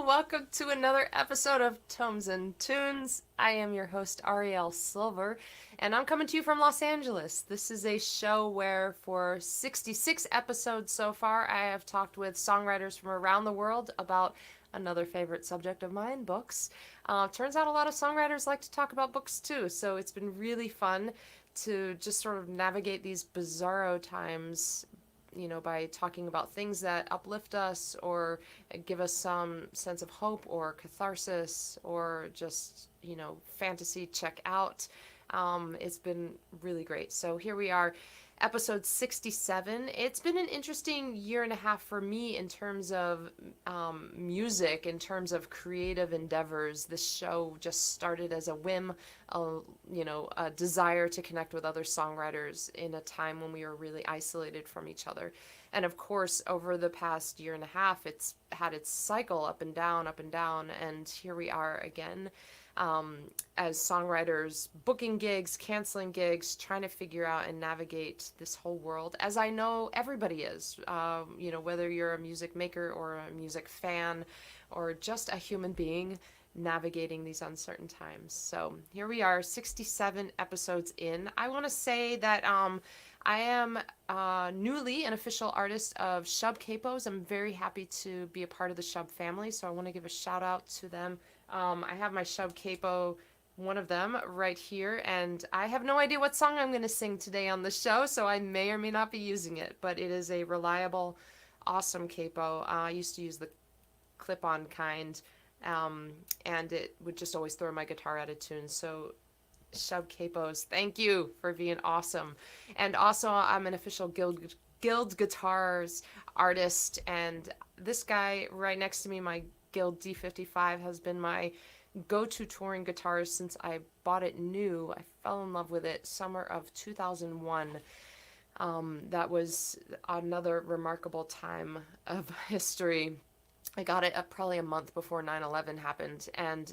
Welcome to another episode of Tomes and Tunes. I am your host, Arielle Silver, and I'm coming to you from Los Angeles. This is a show where for 66 episodes so far, I have talked with songwriters from around the world about another favorite subject of mine, books. Turns out a lot of songwriters like to talk about books too, so it's been really fun to just sort of navigate these bizarro times, by talking about things that uplift us or give us some sense of hope or catharsis or just, fantasy check out. It's been really great. So here we are, episode 67. It's been an interesting year and a half for me in terms of music, in terms of creative endeavors. This show just started as a whim, a desire to connect with other songwriters in a time when we were really isolated from each other. And of course, over the past year and a half, it's had its cycle up and down, and here we are again. As songwriters, booking gigs, canceling gigs, trying to figure out and navigate this whole world, as I know everybody is, whether you're a music maker or a music fan or just a human being navigating these uncertain times. So here we are, 67 episodes in. I want to say that I am newly an official artist of Shub Capos. I'm very happy to be a part of the Shub family, so I want to give a shout out to them. I have my Shub Capo, one of them, right here, and I have no idea what song I'm going to sing today on the show, so I may or may not be using it, but it is a reliable, awesome capo. I used to use the clip-on kind, and it would just always throw my guitar out of tune, so Shub Capos, thank you for being awesome. And also, I'm an official Guild Guitars artist, and this guy right next to me, my Guild D55, has been my go-to touring guitar since I bought it new. I fell in love with it summer of 2001. That was another remarkable time of history. I got it probably a month before 9/11 happened, and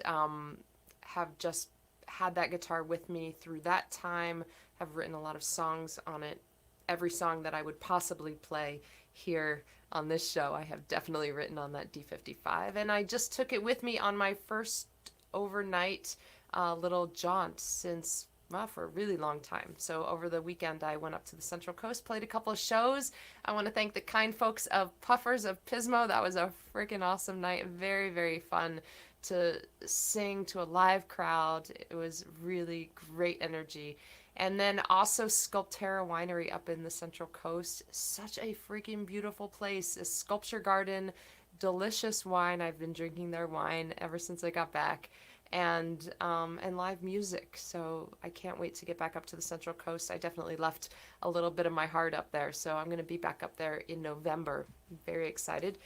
have just had that guitar with me through that time, have written a lot of songs on it. Every song that I would possibly play here on this show, I have definitely written on that D55, and I just took it with me on my first overnight little jaunt since, well, for a really long time. So over the weekend, I went up to the Central Coast, played a couple of shows. I want to thank the kind folks of Puffers of Pismo. That was a freaking awesome night. Very, very fun to sing to a live crowd. It was really great energy. And then also Sculptera Winery up in the Central Coast. Such a freaking beautiful place. A sculpture garden, delicious wine. I've been drinking their wine ever since I got back. And live music. So I can't wait to get back up to the Central Coast. I definitely left a little bit of my heart up there. So I'm going to be back up there in November. I'm very excited.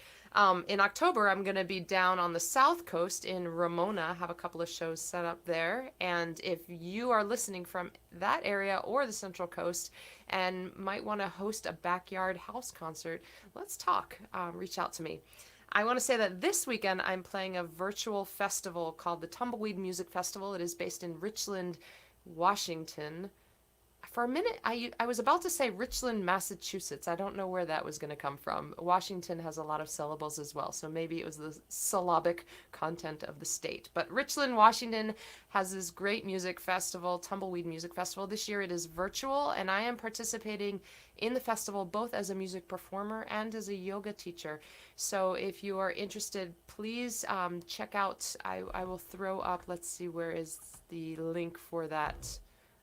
In October, I'm going to be down on the South Coast in Ramona, have a couple of shows set up there. And if you are listening from that area or the Central Coast and might want to host a backyard house concert, let's talk. Reach out to me. I want to say that this weekend I'm playing a virtual festival called the Tumbleweed Music Festival. It is based in Richland, Washington. For a minute, I was about to say Richland, Massachusetts. I don't know where that was going to come from. Washington has a lot of syllables as well, so maybe it was the syllabic content of the state. But Richland, Washington has this great music festival, Tumbleweed Music Festival. This year it is virtual, and I am participating in the festival both as a music performer and as a yoga teacher. So if you are interested, please check out, I will throw up, let's see, where is the link for that?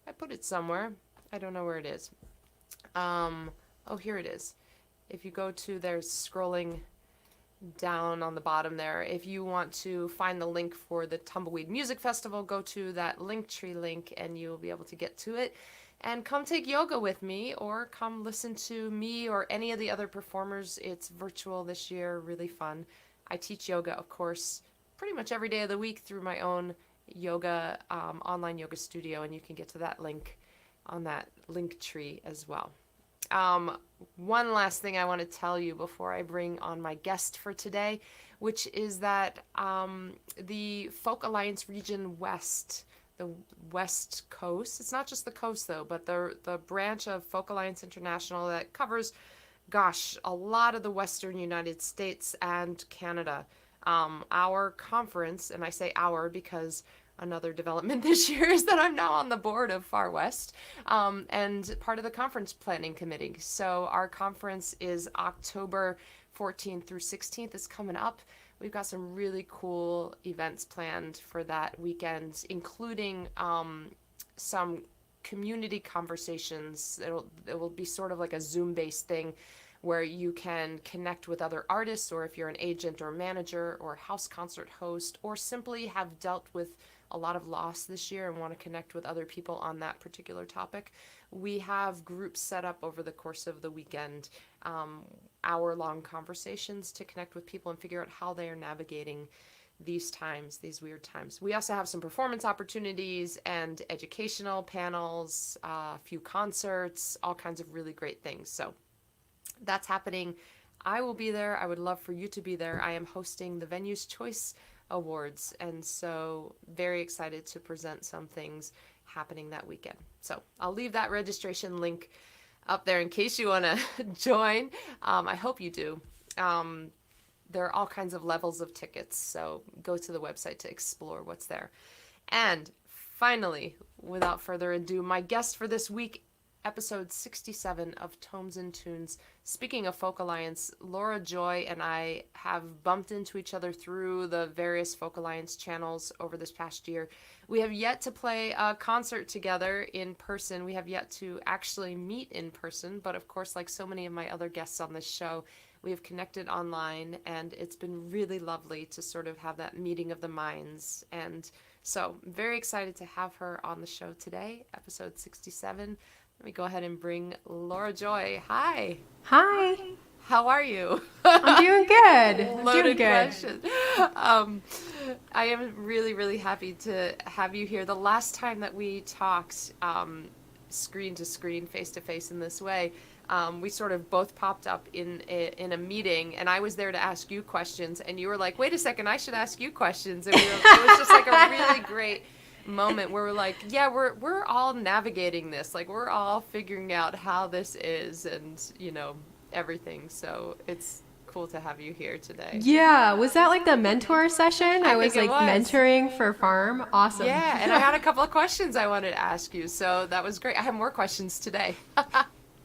I put it somewhere. I don't know where it is. Oh, here it is. If you go to there, scrolling down on the bottom there, if you want to find the link for the Tumbleweed Music Festival, go to that Linktree link and you'll be able to get to it. and come take yoga with me or come listen to me or any of the other performers. It's virtual this year, really fun. I teach yoga, of course, pretty much every day of the week through my own yoga, online yoga studio, and you can get to that link on that link tree as well. One last thing I want to tell you before I bring on my guest for today, which is that the Folk Alliance Region West, the West Coast, it's not just the coast though, but the branch of Folk Alliance International that covers, gosh, a lot of the Western United States and Canada. Our conference, and I say our because another development this year is that I'm now on the board of Far West, and part of the conference planning committee. So our conference is October 14th through 16th. It's coming up. We've got some really cool events planned for that weekend, including some community conversations. It will be sort of like a Zoom-based thing where you can connect with other artists, or if you're an agent or manager or house concert host, or simply have dealt with a lot of loss this year and want to connect with other people on that particular topic. We have groups set up over the course of the weekend, hour-long conversations to connect with people and figure out how they are navigating these times, these weird times. We also have some performance opportunities and educational panels, a few concerts, all kinds of really great things. So that's happening. I will be there. I would love for you to be there. I am hosting the Venues Choice Awards, and so very excited to present some things happening that weekend. So I'll leave that registration link up there in case you want to join. I hope you do. There are all kinds of levels of tickets, so go to the website to explore what's there. And finally, without further ado, my guest for this week, episode 67 of Tomes and Tunes. Speaking of Folk Alliance, Laura Joy and I have bumped into each other through the various Folk Alliance channels over this past year. We have yet to play a concert together in person. We have yet to actually meet in person, but of course, like so many of my other guests on this show, we have connected online, and it's been really lovely to sort of have that meeting of the minds. And so I'm very excited to have her on the show today, episode 67. Let me go ahead and bring Laura Joy. Hi. Hi. How are you? I'm doing good. Loaded question. I am really, really happy to have you here. The last time that we talked screen to screen, face to face in this way, we sort of both popped up in a meeting, and I was there to ask you questions, and you were like, wait a second, I should ask you questions. And it was just like a really great moment where we're like, yeah, we're all navigating this, like we're all figuring out how this is, and everything. So it's cool to have you here today. Yeah, was that like the mentor session? I was like was. mentoring for Farm. Awesome. Yeah, and I had a couple of questions I wanted to ask you, so that was great. I have more questions today.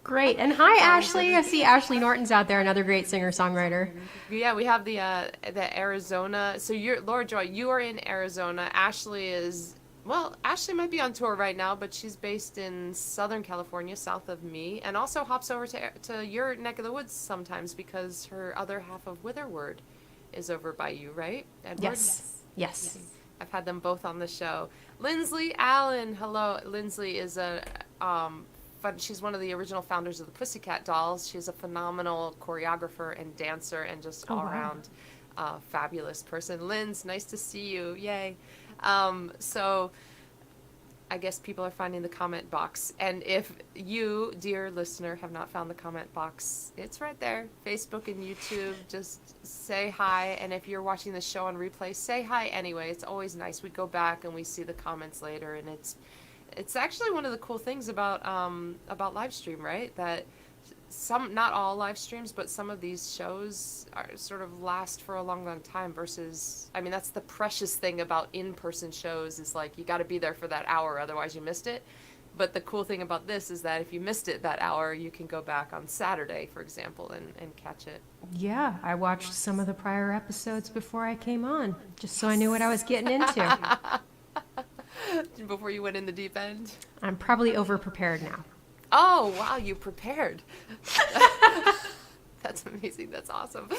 Great. And hi, Ashley. I see Ashley Norton's out there, another great singer-songwriter. Yeah, we have the Arizona. So you're Laura Joy, you are in Arizona. Ashley might be on tour right now, but she's based in Southern California, south of me, and also hops over to your neck of the woods sometimes because her other half of Witherword is over by you, right, Edward? Yes. I've had them both on the show. Lindsley Allen, hello. Lindsley is she's one of the original founders of the Pussycat Dolls. She's a phenomenal choreographer and dancer and just all-around fabulous person. Linz, nice to see you. Yay. So I guess people are finding the comment box. And if you, dear listener, have not found the comment box, it's right there. Facebook and YouTube, just say hi. And if you're watching the show on replay, say hi anyway. It's always nice. We go back and we see the comments later, and it's actually one of the cool things about live stream, right? That not all live streams, but some of these shows are sort of last for a long, long time versus, I mean, that's the precious thing about in-person shows is like, you got to be there for that hour, otherwise you missed it. But the cool thing about this is that if you missed it that hour, you can go back on Saturday, for example, and catch it. Yeah, I watched some of the prior episodes before I came on, just so I knew what I was getting into. Before you went in the deep end? I'm probably over-prepared now. Oh, wow, you prepared. That's amazing. That's awesome.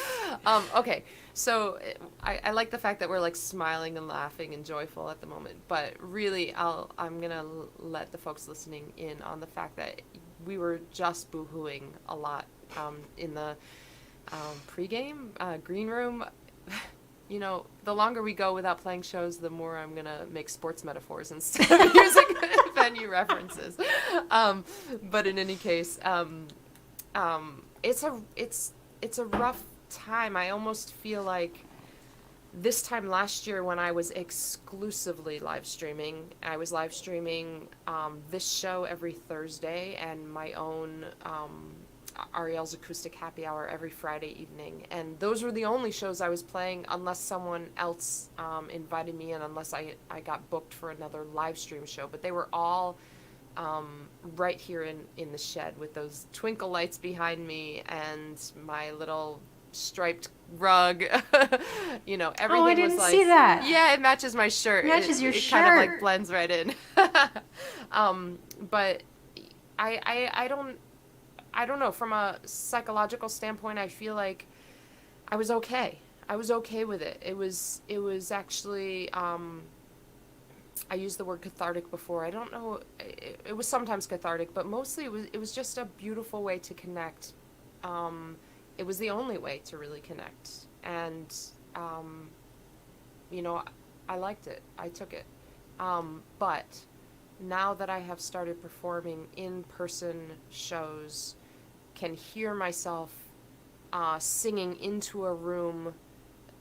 Okay, so I like the fact that we're like smiling and laughing and joyful at the moment, but really I'm gonna let the folks listening in on the fact that we were just boohooing a lot in the pregame green room. You know, the longer we go without playing shows, the more I'm gonna make sports metaphors instead of music venue references. But in any case, it's a rough time. I almost feel like this time last year when I was exclusively live streaming, I was live streaming this show every Thursday and my own Arielle's Acoustic Happy Hour every Friday evening. And those were the only shows I was playing unless someone else invited me in, unless I got booked for another live stream show. But they were all right here in the shed with those twinkle lights behind me and my little striped rug. You know, everything I was didn't like, see that. yeah, it matches my shirt. It matches your it shirt. kind of like blends right in. But I don't know, from a psychological standpoint, I feel like I was okay. I was okay with it. It was actually I used the word cathartic before. I don't know, it was sometimes cathartic, but mostly it was just a beautiful way to connect. It was the only way to really connect. And you know, I liked it. I took it. But now that I have started performing in-person shows, can hear myself singing into a room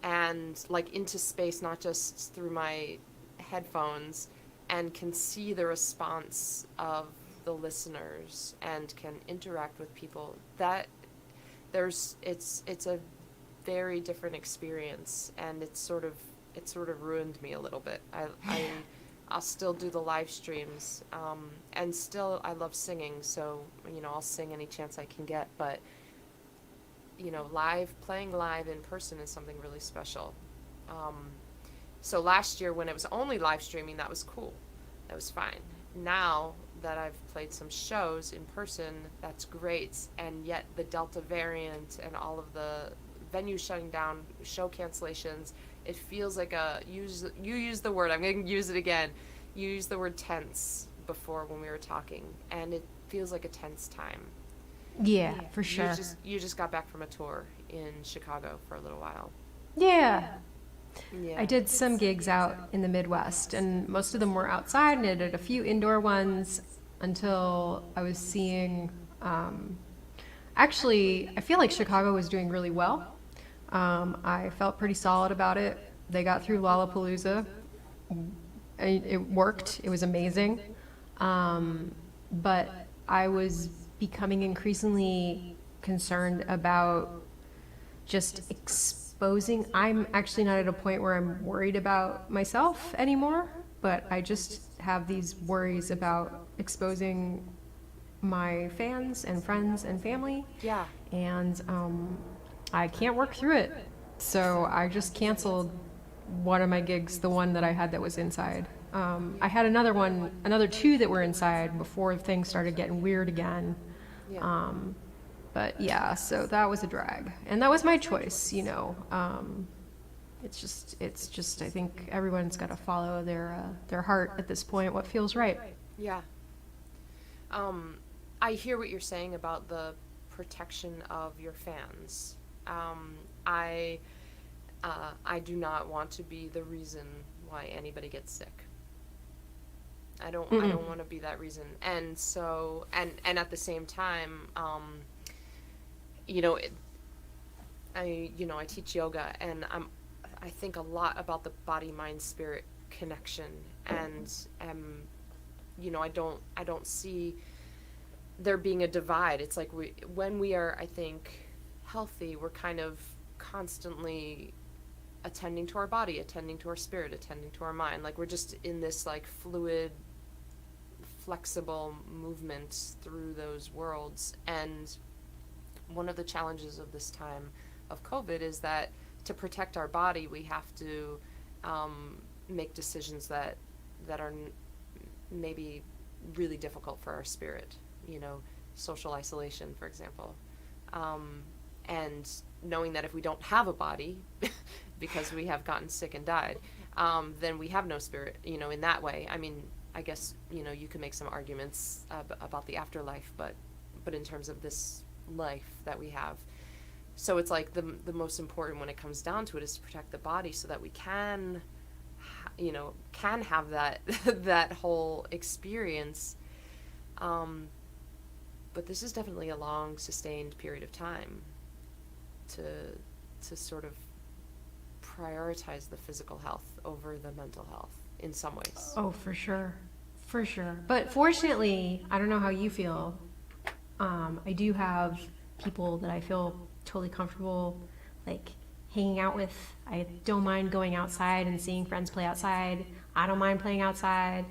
and like into space, not just through my headphones, and can see the response of the listeners and can interact with people, that it's a very different experience, and it sort of ruined me a little bit. I'll still do the live streams, and still I love singing, so you know, I'll sing any chance I can get, but you know, playing live in person is something really special. So last year when it was only live streaming, that was cool. That was fine. Now that I've played some shows in person, that's great, and yet the Delta variant and all of the venues shutting down, show cancellations, it feels like you use the word, I'm going to use it again. You used the word tense before when we were talking, and it feels like a tense time. Yeah, for sure. You just got back from a tour in Chicago for a little while. Yeah. Yeah. I did some gigs out in the Midwest, and most of them were outside, and I did a few indoor ones until I was seeing. Actually, I feel like Chicago was doing really well. I felt pretty solid about it. They got through Lollapalooza. It worked. It was amazing. But I was becoming increasingly concerned about just exposing. I'm actually not at a point where I'm worried about myself anymore, but I just have these worries about exposing my fans and friends and family. Yeah. And I can't work through it. So I just canceled one of my gigs, the one that I had that was inside. I had another two that were inside before things started getting weird again. Yeah. But yeah, so that was a drag, and that was my choice, you know. It's just I think everyone's got to follow their heart at this point, what feels right. Yeah. I hear what you're saying about the protection of your fans. I do not want to be the reason why anybody gets sick. I don't want to be that reason. And so, and at the same time, you know, I teach yoga, and I think a lot about the body, mind, spirit connection, and you know, I don't see there being a divide. It's like when we are, I think, healthy, we're kind of constantly attending to our body, attending to our spirit, attending to our mind. Like we're just in this like fluid, flexible movement through those worlds. And one of the challenges of this time of COVID is that to protect our body, we have to make decisions that are maybe really difficult for our spirit. You know, social isolation, for example. and knowing that if we don't have a body because we have gotten sick and died, then we have no spirit, in that way. I mean, I guess, you can make some arguments about the afterlife, but in terms of this life that we have. So it's like the most important when it comes down to it is to protect the body so that we can have that that whole experience. But this is definitely a long, sustained period of time to sort of prioritize the physical health over the mental health in some ways. Oh, for sure. For sure. But fortunately, I don't know how you feel. I do have people that I feel totally comfortable, like, hanging out with. I don't mind going outside and seeing friends play outside. I don't mind playing outside.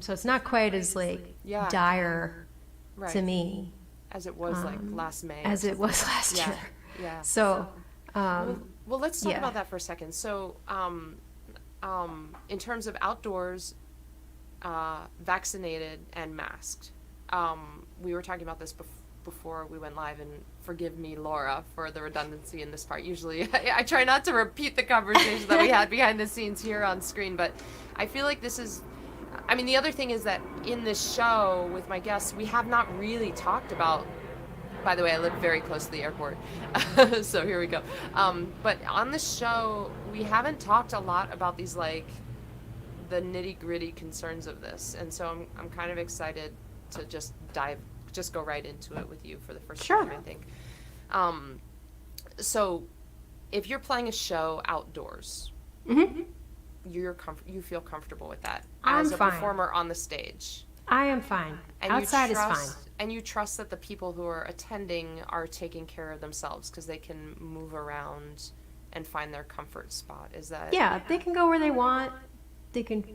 So it's not quite as, like, dire to me. As it was, like, last May. As it was last year. Yeah. So, well, let's talk about that for a second. So, in terms of outdoors, vaccinated and masked, we were talking about this before we went live, and forgive me, Laura, for the redundancy in this part. Usually I try not to repeat the conversation that we had behind the scenes here on screen, but I feel like this is, I mean, the other thing is that in this show with my guests, we have not really talked about, by the way, I live very close to the airport, so here we go. But on the show, we haven't talked a lot about these, like, the nitty-gritty concerns of this, and so I'm kind of excited to just go right into it with you for the first time, I think. So if you're playing a show outdoors, you feel comfortable with that as a performer on the stage? I am fine. And outside is fine. And you trust that the people who are attending are taking care of themselves because they can move around and find their comfort spot. Is that? Yeah, they can go where they want. They can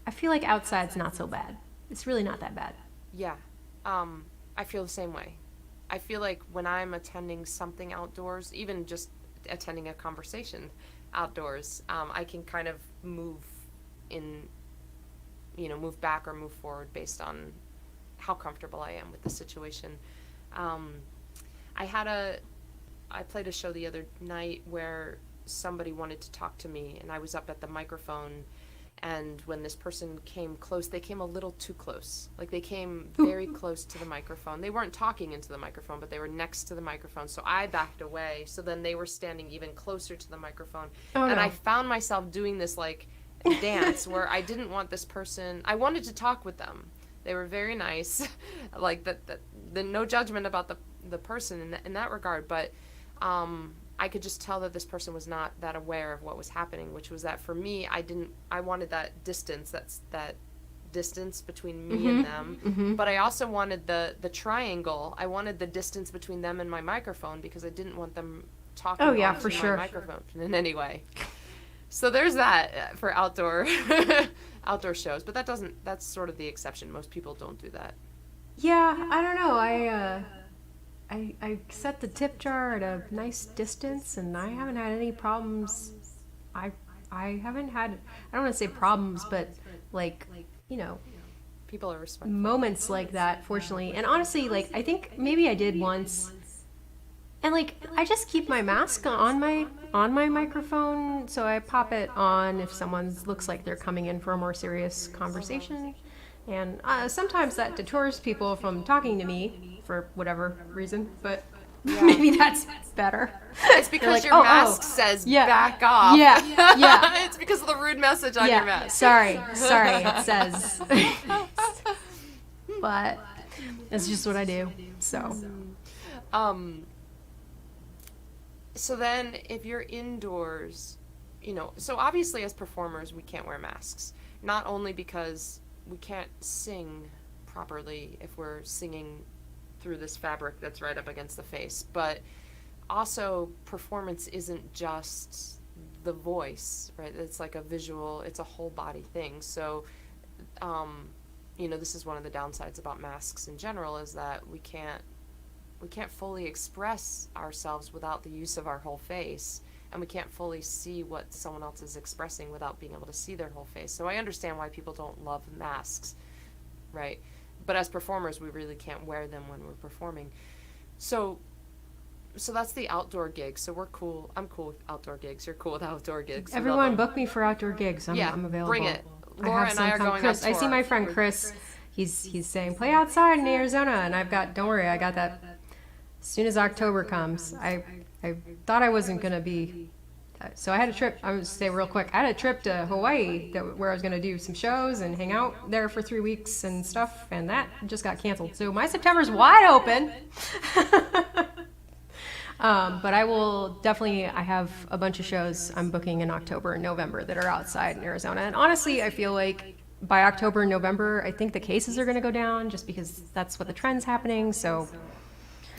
I feel like outside's not so bad. It's really not that bad. Yeah. I feel the same way. I feel like when I'm attending something outdoors, even just attending a conversation outdoors, I can kind of move back or move forward based on how comfortable I am with the situation. I played a show the other night where somebody wanted to talk to me, and I was up at the microphone, and when this person came close, they came a little too close. Like, they came very close to the microphone. They weren't talking into the microphone, but they were next to the microphone, so I backed away. So then they were standing even closer to the microphone. I found myself doing this, like, dance where I didn't want this person. I wanted to talk with them. They were very nice. Like, the no judgment about the person in that regard, but I could just tell that this person was not that aware of what was happening, which was that for me, I wanted that distance, that distance between me and them, but I also wanted the triangle. I wanted the distance between them and my microphone because I didn't want them talking onto my microphone in any way. So there's that for outdoor shows, but that's sort of the exception. Most people don't do that. Yeah, I don't know. I set the tip jar at a nice distance, and I haven't had any problems. I haven't had, I don't want to say problems, but, like, people are respectful. Moments like that, fortunately. And honestly, like, I think maybe I did once. And, like, I just keep my mask on my microphone, so I pop it on if someone looks like they're coming in for a more serious conversation. And sometimes that deters people from talking to me for whatever reason, but maybe that's better. It's because your mask says back off. Yeah. It's because of the rude message on your mask. Sorry, it says. But it's just what I do, so. So then if you're indoors, so obviously as performers we can't wear masks. Not only because we can't sing properly if we're singing through this fabric that's right up against the face, but also performance isn't just the voice, right? It's like a visual, it's a whole body thing. So, this is one of the downsides about masks in general, is that we can't fully express ourselves without the use of our whole face, and we can't fully see what someone else is expressing without being able to see their whole face. So I understand why people don't love masks, right? But as performers, we really can't wear them when we're performing. So so that's the outdoor gig. So we're cool. I'm cool with outdoor gigs. You're cool with outdoor gigs. We love Everyone them. book me for outdoor gigs. Yeah, I'm available. bring it. I Laura have and I some are fun. going on Chris, I see tour. my friend Chris. He's saying play outside in Arizona, and I've got. Don't worry, I got that. As soon as October comes, I thought I wasn't gonna be. So I had a trip. I'm gonna say real quick. I had a trip to Hawaii where I was gonna do some shows and hang out there for 3 weeks and stuff, and that just got canceled. So my September's wide open. But I will definitely, I have a bunch of shows I'm booking in October and November that are outside in Arizona. And honestly, I feel like by October and November, I think the cases are going to go down just because that's what the trend's happening. So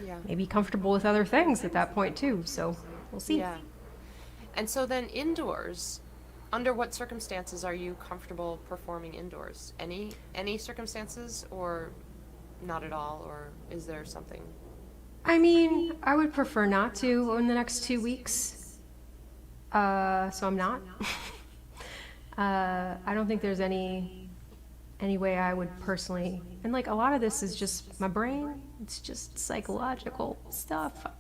Yeah. maybe comfortable with other things at that point too. So we'll see. Yeah. And so then indoors, under what circumstances are you comfortable performing indoors? Any circumstances or not at all, or is there something? I mean, I would prefer not to in the next 2 weeks. So I'm not. I don't think there's any way I would personally, and like a lot of this is just my brain. It's just psychological stuff. I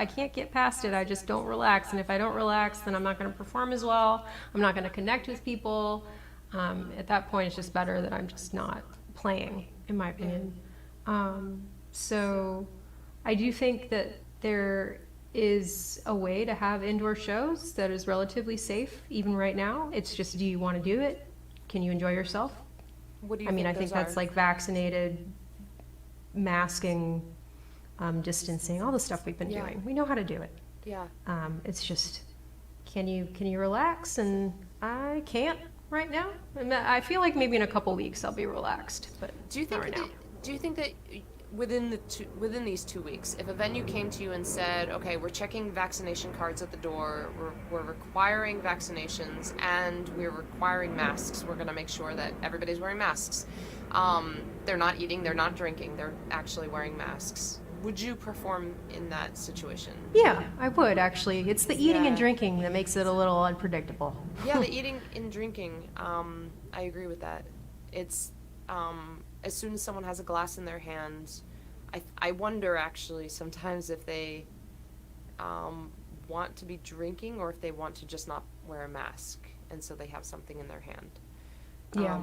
can't get past it. I just don't relax. And if I don't relax, then I'm not going to perform as well. I'm not going to connect with people. At that point, it's just better that I'm just not playing, in my opinion. So I do think that there is a way to have indoor shows that is relatively safe, even right now. It's just, do you want to do it? Can you enjoy yourself? What do you I mean, I those think that's are? like vaccinated, masking, distancing, all the stuff we've been Yeah. doing. We know how to do it. Yeah. It's just, can you relax? And I can't right now. I feel like maybe in a couple weeks I'll be relaxed, but Do you not think right now. do you think that within these 2 weeks, if a venue came to you and said, "Okay, we're checking vaccination cards at the door. We're requiring vaccinations and we're requiring masks. We're going to make sure that everybody's wearing masks. They're not eating, they're not drinking, they're actually wearing masks." Would you perform in that situation? Yeah, I would actually. It's the eating and Yeah. drinking that makes it a little unpredictable. Yeah, the eating and drinking. I agree with that. It's as soon as someone has a glass in their hand, I wonder actually sometimes if they want to be drinking or if they want to just not wear a mask, and so they have something in their hand. Yeah.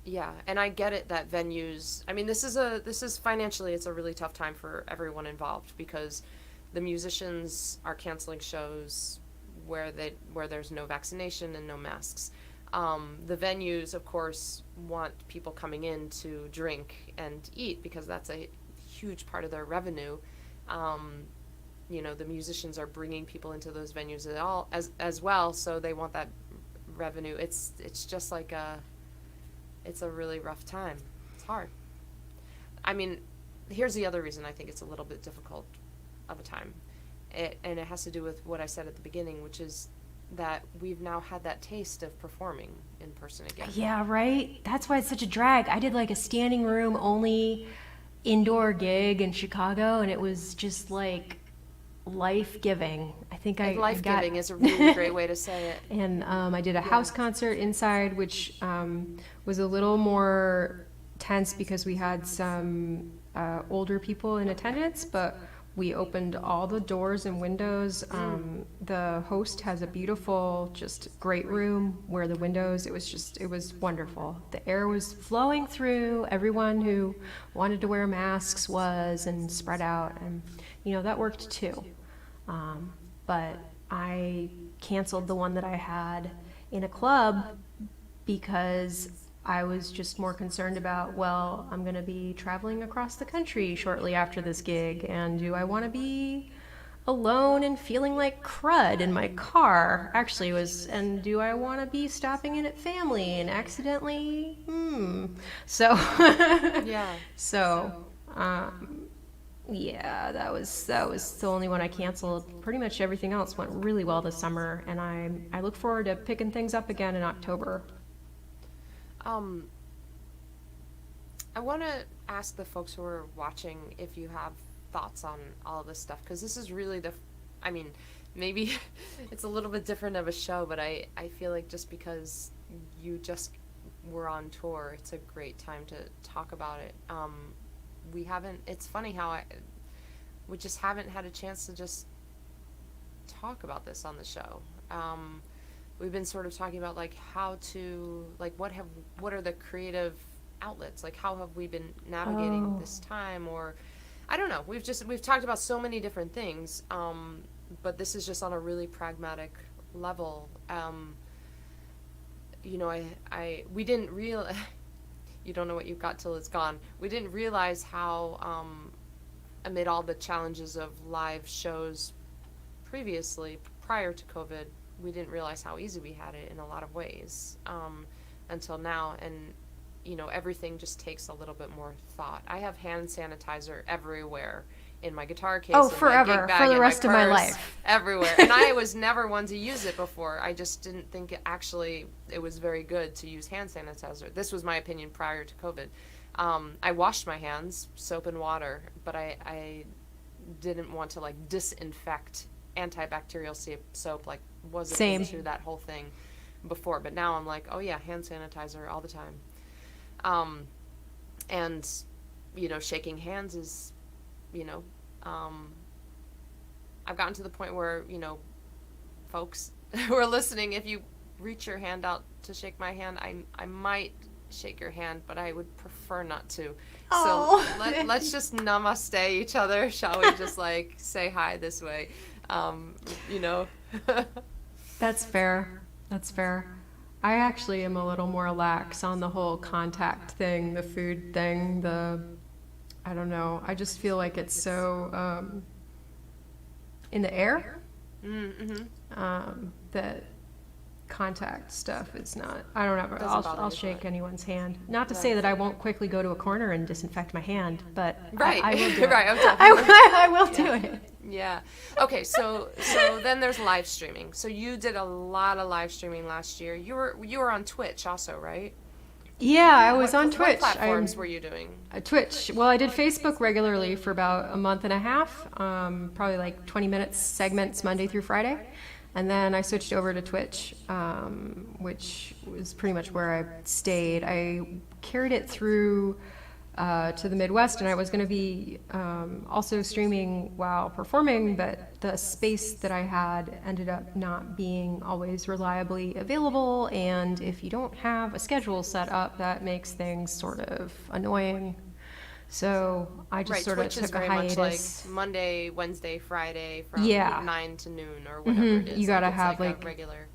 Yeah, and I get it that venues. I mean, this is financially, it's a really tough time for everyone involved because the musicians are canceling shows where there's no vaccination and no masks. The venues, of course, want people coming in to drink and eat because that's a huge part of their revenue. The musicians are bringing people into those venues as well, so they want that revenue. It's just like it's a really rough time. It's hard. I mean, here's the other reason I think it's a little bit difficult of a time. And it has to do with what I said at the beginning, which is that we've now had that taste of performing in person again. Yeah, right? That's why it's such a drag. I did like a standing room only indoor gig in Chicago, and it was just like life-giving. I think I Life-giving got... is a really great way to say it. And I did a house concert inside, which was a little more tense because we had some older people in attendance, but we opened all the doors and windows. The host has a beautiful, just great room where the windows, it was wonderful. The air was flowing through. Everyone who wanted to wear masks was and spread out. And, that worked too. But I canceled the one that I had in a club because I was just more concerned about, well, I'm going to be traveling across the country shortly after this gig, and do I want to be alone and feeling like crud in my car? Actually, and do I want to be stopping in at family and accidentally, So, Yeah. Yeah, that was the only one I canceled. Pretty much everything else went really well this summer, and I look forward to picking things up again in October. I want to ask the folks who are watching if you have thoughts on all of this stuff, because this is really I mean, maybe it's a little bit different of a show, but I feel like just because you just were on tour, it's a great time to talk about it. we haven't, it's funny how we just haven't had a chance to just talk about this on the show. We've been sort of talking about like how to, like what are the creative outlets, like how have we been navigating this time, or I don't know, we've talked about so many different things, but this is just on a really pragmatic level. You know, we didn't realize, you don't know what you've got till it's gone. We didn't realize how, amid all the challenges of live shows previously, prior to COVID, we didn't realize how easy we had it in a lot of ways, until now. And, you know, everything just takes a little bit more thought. I have hand sanitizer everywhere, in my guitar case, Oh, in forever, my gig bag, for the in rest my of my purse, life. everywhere. And I was never one to use it before. I just didn't think it was very good to use hand sanitizer. This was my opinion prior to COVID. I washed my hands, soap and water, but I didn't want to like disinfect antibacterial soap, like wasn't Same. into that whole thing before. But now I'm like, oh yeah, hand sanitizer all the time. And, you know, shaking hands is, you know, I've gotten to the point where, you know, folks who are listening, if you reach your hand out to shake my hand, I might shake your hand, but I would prefer not to. Oh. So let's just namaste each other, shall we? Just like say hi this way, you know. That's fair. That's fair. I actually am a little more lax on the whole contact thing, the food thing, I don't know. I just feel like it's so in the air, that contact stuff is not. I don't know. I'll shake anyone's hand. Not to say that I won't quickly go to a corner and disinfect my hand, but Right. I will do it. Right. I will do it. Yeah. Okay. So then there's live streaming. So you did a lot of live streaming last year. You were on Twitch also, right? Yeah, I was on Twitch. What platforms were you doing? Twitch. Well, I did Facebook regularly for about a month and a half, probably like 20 minutes segments Monday through Friday. And then I switched over to Twitch, which was pretty much where I stayed. I carried it through to the Midwest, and I was going to be also streaming while performing, but the space that I had ended up not being always reliably available, and if you don't have a schedule set up, that makes things sort of annoying. So I just sort of Twitch is took a very hiatus. much like Monday, Wednesday, Friday from Yeah. 9 to noon or whatever it is. You gotta it's have a like regular.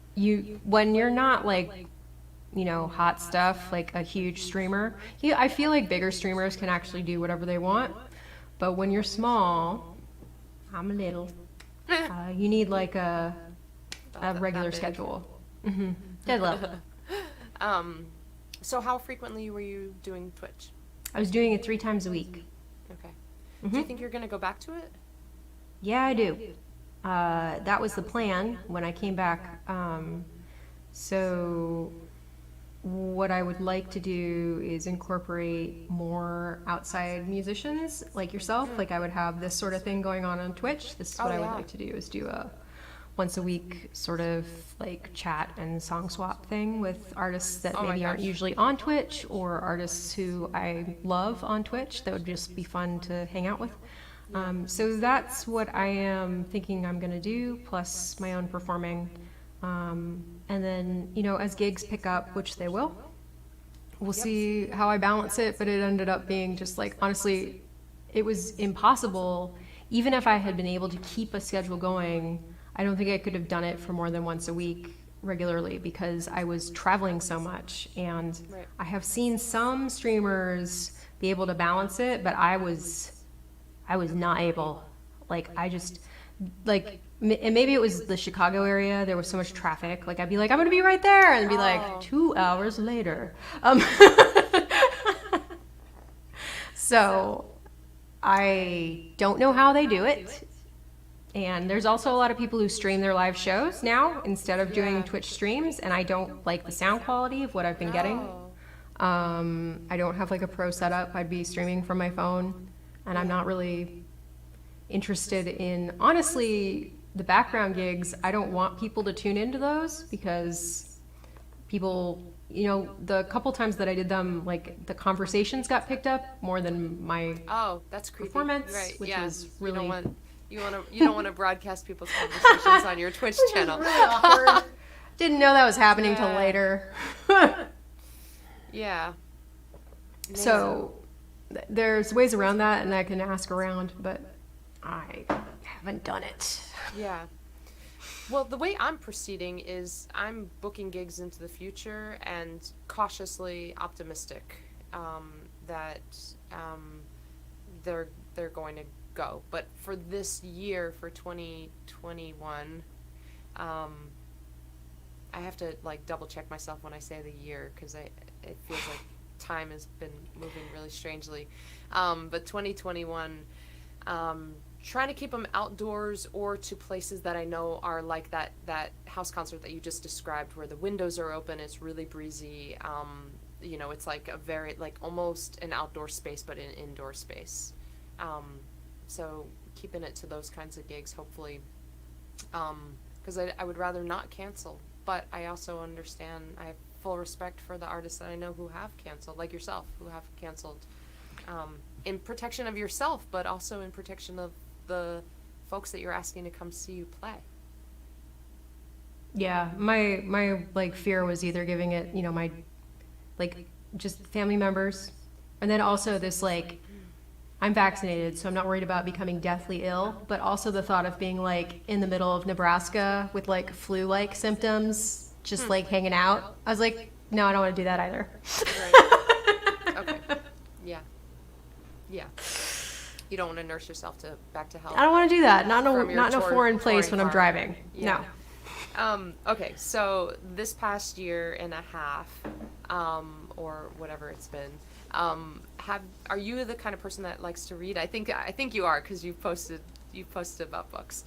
when you're not like, you know, hot stuff, like a huge streamer. I feel like bigger streamers can actually do whatever they want, but when you're small, I'm a little. You need like a regular big. schedule. Dead low. So how frequently were you doing Twitch? I was doing it 3 times a week. Okay. Do you think you're going to go back to it? Yeah, I do. That was the plan when I came back. So what I would like to do is incorporate more outside musicians like yourself. Like I would have this sort of thing going on Twitch. This is what I would like to do, is do a once a week sort of like chat and song swap thing with artists that maybe aren't usually on Twitch, or artists who I love on Twitch that would just be fun to hang out with. So that's what I am thinking I'm going to do, plus my own performing. And then, you know, as gigs pick up, which they will, we'll see how I balance it. But it ended up being just like, honestly, it was impossible. Even if I had been able to keep a schedule going, I don't think I could have done it for more than once a week regularly, because I was traveling so much. And I have seen some streamers be able to balance it, but I was not able. Like, I just, like, and maybe it was the Chicago area. There was so much traffic. Like, I'd be like, I'm going to be right there. And it'd be like 2 hours later. So I don't know how they do it. And there's also a lot of people who stream their live shows now instead of doing Twitch streams. And I don't like the sound quality of what I've been getting. I don't have like a pro setup. I'd be streaming from my phone. And I'm not really interested in, honestly, the background gigs. I don't want people to tune into those, because people the couple times that I did them, like the conversations got picked up more than my That's creepy. performance, Right. which Yeah. was really You don't want to broadcast people's conversations on your Twitch channel. really awkward. Didn't know that was happening till Yeah. later. Yeah. So there's ways around that, and I can ask around, but I haven't done it. Yeah. Well, the way I'm proceeding is I'm booking gigs into the future and cautiously optimistic that they're going to go. But for this year, for 2021, I have to like double check myself when I say the year because it feels like time has been moving really strangely. But 2021. Trying to keep them outdoors or to places that I know are like that house concert that you just described where the windows are open, it's really breezy. It's like a very, like almost an outdoor space, but an indoor space. So keeping it to those kinds of gigs, hopefully, because I would rather not cancel, but I also understand, I have full respect for the artists that I know who have canceled, like yourself, who have canceled, in protection of yourself, but also in protection of the folks that you're asking to come see you play. Yeah, my like fear was either giving it, my like just family members, and then also this like I'm vaccinated, so I'm not worried about becoming deathly ill, but also the thought of being like in the middle of Nebraska with like flu-like symptoms, just like hanging out. I was like, no, I don't want to do that either. Right. Okay. Yeah. Yeah. You don't want to nurse yourself back to health. I don't want to do that. Not From in your a foreign place when I'm car. driving. Yeah. No. Okay, so this past year and a half, or whatever it's been, are you the kind of person that likes to read? I think you are because you posted about books.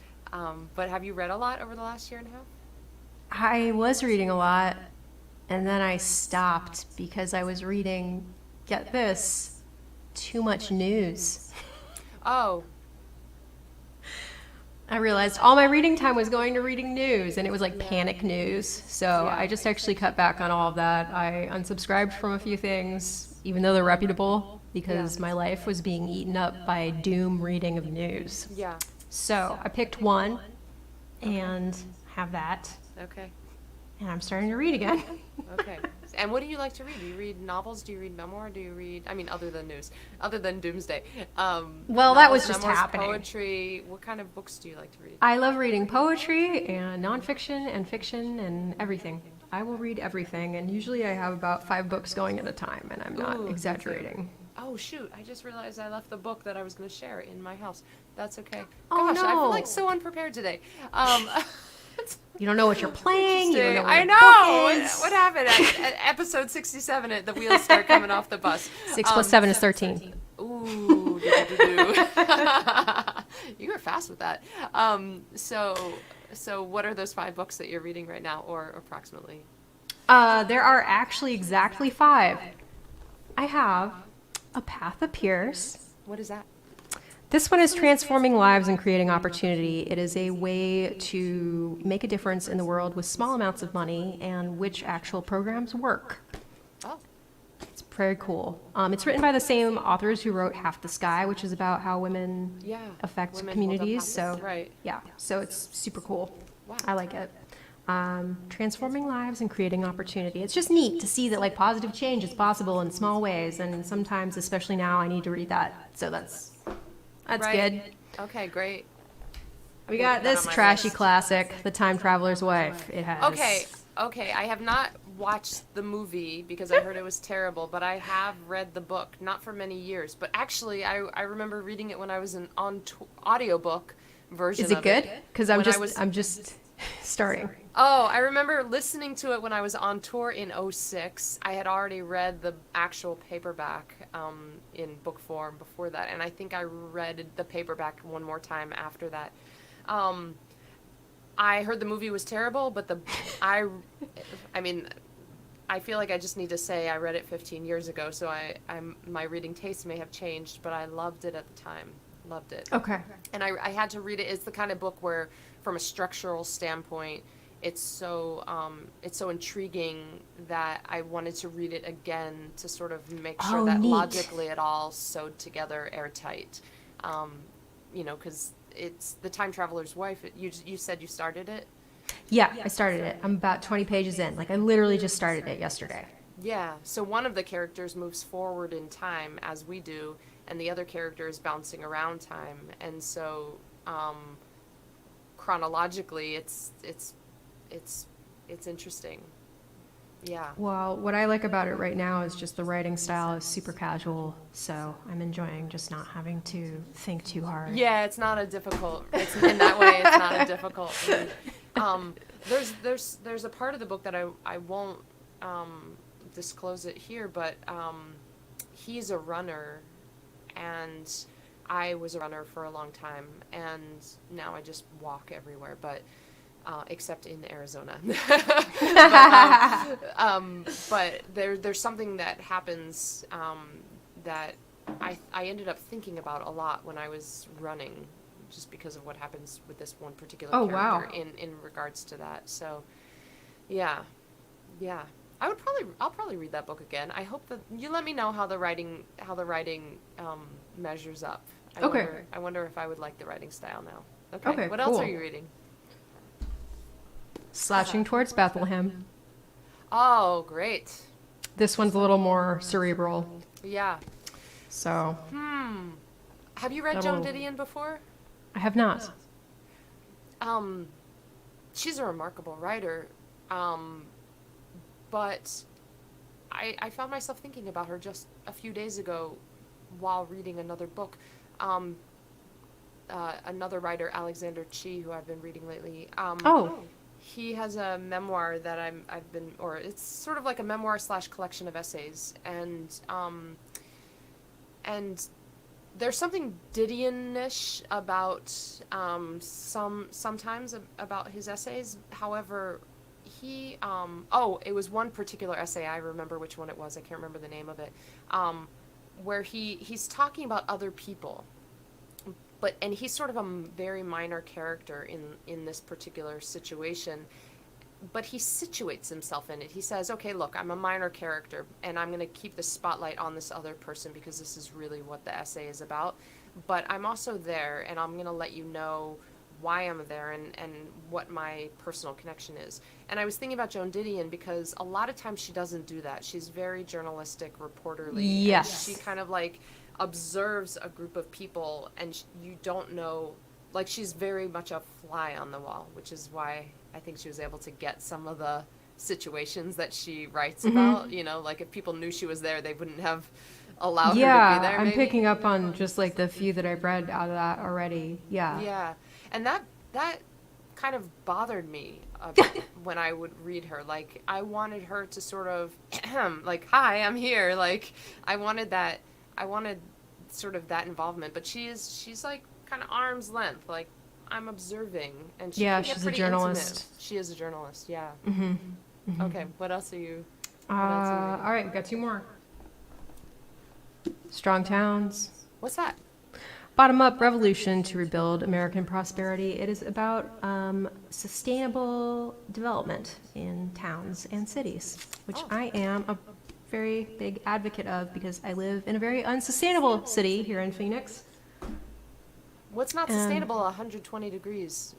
But have you read a lot over the last year and a half? I was reading a lot, and then I stopped because I was reading, get this, too much news. Oh. I realized all my reading time was going to reading news, and it was like panic news. So Yeah. I just actually cut back on all of that. I unsubscribed from a few things, even though they're reputable, because my life was being eaten up by doom reading of news. Yeah. So I picked one and have that, Okay. and I'm starting to read again. Okay. And what do you like to read? Do you read novels? Do you read memoir? Do you read, I mean, other than news, other than Doomsday? Well, that was just memoirs, happening. Poetry. What kind of books do you like to read? I love reading poetry and nonfiction and fiction and everything. I will read everything, and usually I have about 5 books going at a time, and I'm not Ooh, exaggerating. Oh, shoot. I just realized I left the book that I was going to share in my house. That's okay. Oh, Gosh, I feel no. like so unprepared today. You don't know what you're playing. You don't know what I your know. book is. What happened at episode 67? The wheels start coming off the bus. 6 plus 7 is 13. Ooh. You were fast with that. So what are those 5 books that you're reading right now, or approximately? There are actually exactly 5. I have A Path Appears. What is that? This one is Transforming Lives and Creating Opportunity. It is a way to make a difference in the world with small amounts of money and which actual programs work. Oh. It's very cool. It's written by the same authors who wrote Half the Sky, which is about how women affect Women communities. hold up So right. yeah, so it's super cool. Wow. I like it. Transforming lives and creating opportunity. It's just neat to see that like positive change is possible in small ways, and sometimes, especially now, I need to read that. So that's Right. good. Okay, great. We got that this on my trashy list. classic, The Time Traveler's Wife. It has. Okay. I have not watched the movie because I heard it was terrible, but I have read the book, not for many years. But actually, I remember reading it when I was on audiobook version. Is it of good? Because I'm When I just starting. Oh, I remember listening to it when I was on tour in '06. I had already read the actual paperback in book form before that, and I think I read the paperback one more time after that. I heard the movie was terrible, but I mean, I feel like I just need to say I read it 15 years ago, so my reading taste may have changed, but I loved it at the time. Loved it. Okay. And I had to read it. It's the kind of book where, from a structural standpoint, it's so intriguing that I wanted to read it again to sort of make sure Oh, that neat. logically it all sewed together airtight. Um, because it's The Time Traveler's Wife. You said you started it? Yeah, I started it. I'm about 20 pages in. Like, I literally just started it yesterday. Yeah, so one of the characters moves forward in time as we do, and the other character is bouncing around time, and so chronologically, it's it's interesting. Yeah. Well, what I like about it right now is just the writing style is super casual, so I'm enjoying just not having to think too hard. Yeah, it's not a difficult. It's in that way. It's not a difficult read. There's a part of the book that I won't disclose it here, but he's a runner, and I was a runner for a long time, and now I just walk everywhere, but except in Arizona. But there's something that happens that I ended up thinking about a lot when I was running, just because of what happens with this one particular Oh, character wow. in regards to that. So, yeah, yeah. I'll probably read that book again. I hope that you let me know how the writing measures up. Okay. I wonder if I would like the writing style now. Okay. Okay, What else are cool. you reading? Slouching Towards Bethlehem. Oh, great. This one's a little more cerebral, Yeah. so Have you read That'll- Joan Didion before? I have not. She's a remarkable writer, but I found myself thinking about her just a few days ago while reading another book. Another writer, Alexander Chi, who I've been reading lately. Oh, He has a memoir that I've been, or it's sort of like a memoir / collection of essays, and there's something Didion-ish about sometimes about his essays. However, it was one particular essay. I remember which one it was. I can't remember the name of it. Where he's talking about other people, and he's sort of a very minor character in this particular situation, but he situates himself in it. He says, okay, look, I'm a minor character, and I'm going to keep the spotlight on this other person because this is really what the essay is about, but I'm also there, and I'm going to let you know why I'm there and what my personal connection is. And I was thinking about Joan Didion because a lot of times she doesn't do that. She's very journalistic, reporterly. Yes. And she kind of like observes a group of people, and you don't know, like, she's very much a fly on the wall, which is why I think she was able to get some of the situations that she writes about. You know, like if people knew she was there, they wouldn't have allowed her to be yeah, there. I'm Maybe. picking up on just like the few that I've read out of that already. Yeah. Yeah, and that kind of bothered me a bit when I would read her. Like, I wanted her to sort of like, hi, I'm here. Like, I wanted sort of that involvement, but she's like kind of arm's length. Like, I'm observing, and she Yeah, can get she's a pretty journalist. intimate. She is a journalist. Yeah. Mm-hmm. Okay. What else are you? All right, we've got two more. Strong Towns. What's that? Bottom Up Revolution to Rebuild American Prosperity. It is about sustainable development in towns and cities, which Oh. I am a very big advocate of because I live in a very unsustainable city here in Phoenix. What's not sustainable? 120 degrees.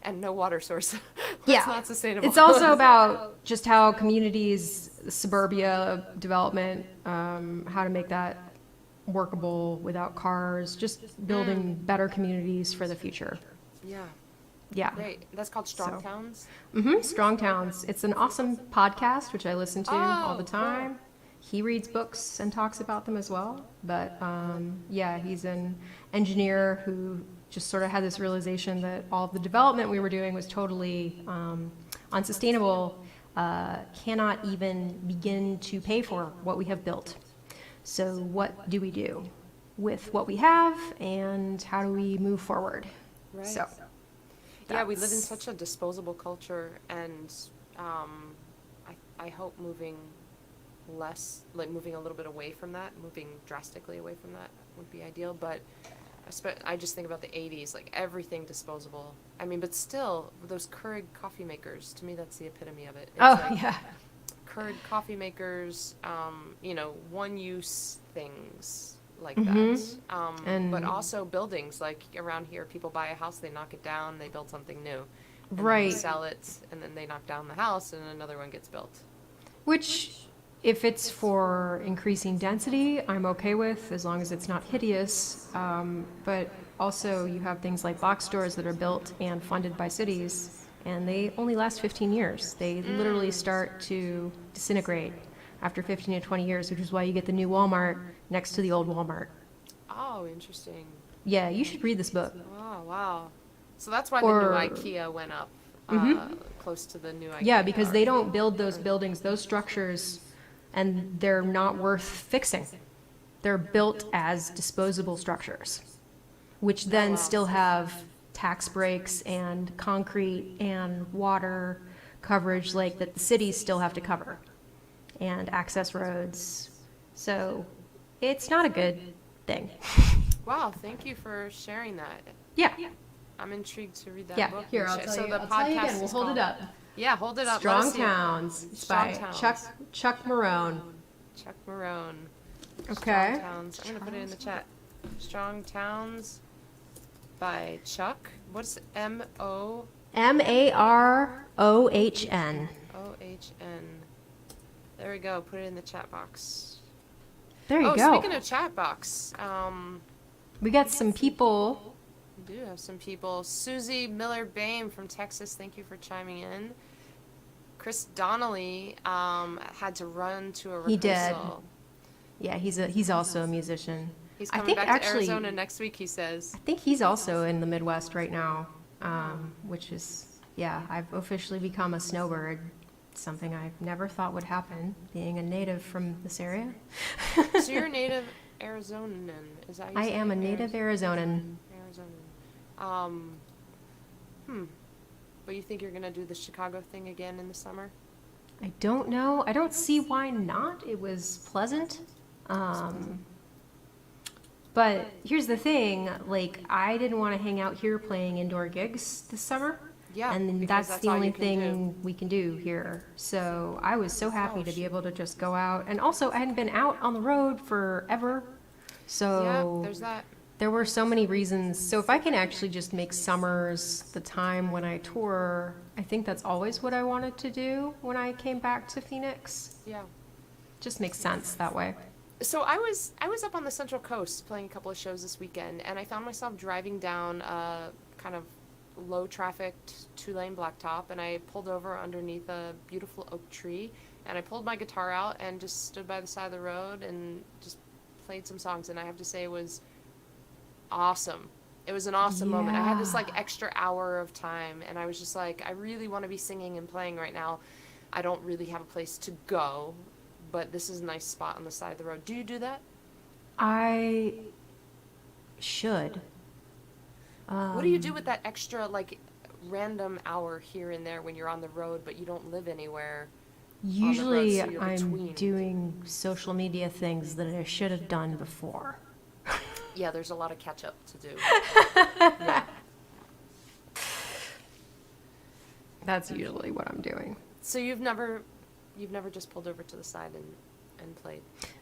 And no water source. What's Yeah. not sustainable? It's also about just how communities, suburbia development, how to make that workable without cars, just building better communities for the future. Yeah. Yeah. Great. That's called Strong So- Towns. Strong Towns. It's an awesome podcast, which I listen to all the Oh, cool. time. He reads books and talks about them as well. But yeah, he's an engineer who just sort of had this realization that all the development we were doing was totally unsustainable, cannot even begin to pay for what we have built. So what do we do with what we have, and how do we move forward? Right. So Yeah, we live in that's- such a disposable culture, and I hope moving moving a little bit away from that, moving drastically away from that would be ideal. But I just think about the 80s, like everything disposable. I mean, but still, those Keurig coffee makers, to me, that's the epitome of it. It's Oh, like yeah. Keurig coffee makers, one-use things like that. Mm-hmm. But And also buildings, like around here, people buy a house, they knock it down, they build something new. And then they right, sell it, and then they knock down the house, and another one gets built. which if it's for increasing density, I'm okay with as long as it's not hideous. But also, you have things like box stores that are built and funded by cities, and they only last 15 years. They literally start to disintegrate after 15 to 20 years, which is why you get the new Walmart next to the old Walmart. Oh, interesting. Yeah, you should read this book. Oh, wow. So that's why the new Or, IKEA went up close to the new IKEA. yeah, because they don't build those or- buildings, those structures, and they're not worth fixing. They're built as disposable structures, which then wow. still have tax breaks and concrete and water coverage like that the cities still have to cover and access roads. So it's not a good thing. Wow, thank you for sharing that. Yeah. I'm intrigued to read that Yeah. book. Here, and I'll shit. tell So you. the I'll tell you podcast again. We'll is hold it called- up. Yeah, hold it up. Let Strong us see it. Towns. It's Strong by Towns. Chuck Marone. Chuck Marone. Okay. Strong Towns. I'm going to put it in the chat. Strong Towns by Chuck. What's Morohn? Marohn. There we go. Put it in the chat box. There you Oh, go. speaking of chat box, We got some people. we do have some people. Susie Miller-Bame from Texas, thank you for chiming in. Chris Donnelly had to run to a rehearsal. He did. Yeah, he's also a musician. He's I coming think back to actually- Arizona next week, he says. I think he's also in the Midwest right now, which is, yeah, I've officially become a snowbird. Something I never thought would happen, being a native from this area. So you're a native Arizonan, is that how you I say am a it? native Arizonan. Arizonan. But you think you're going to do the Chicago thing again in the summer? I don't know. I don't see why not. It was pleasant. But here's the thing, like, I didn't want to hang out here playing indoor gigs this summer. Yeah, And because that's the all only you can thing we can do here. So I was so happy to be able to just go out. And also, I hadn't been out on the road forever. So Yeah, there's that. there were so many reasons. So if I can actually just make summers the time when I tour, I think that's always what I wanted to do when I came back to Phoenix. Yeah. Just makes sense that way. So I was up on the Central Coast playing a couple of shows this weekend, and I found myself driving down a kind of low trafficked 2-lane blacktop, and I pulled over underneath a beautiful oak tree, and I pulled my guitar out and just stood by the side of the road and just played some songs, and I have to say it was awesome. It was an awesome moment. I had this like Yeah. extra hour of time, and I was just like, I really want to be singing and playing right now. I don't really have a place to go, but this is a nice spot on the side of the road. Do you do that? I should. What do you do with that extra, like, random hour here and there when you're on the road, but you don't live anywhere? Usually so you're I'm between. doing social media things that I should have done before. Yeah, there's a lot of catch up to do. Yeah. That's usually what I'm doing. So you've never just pulled over to the side and played?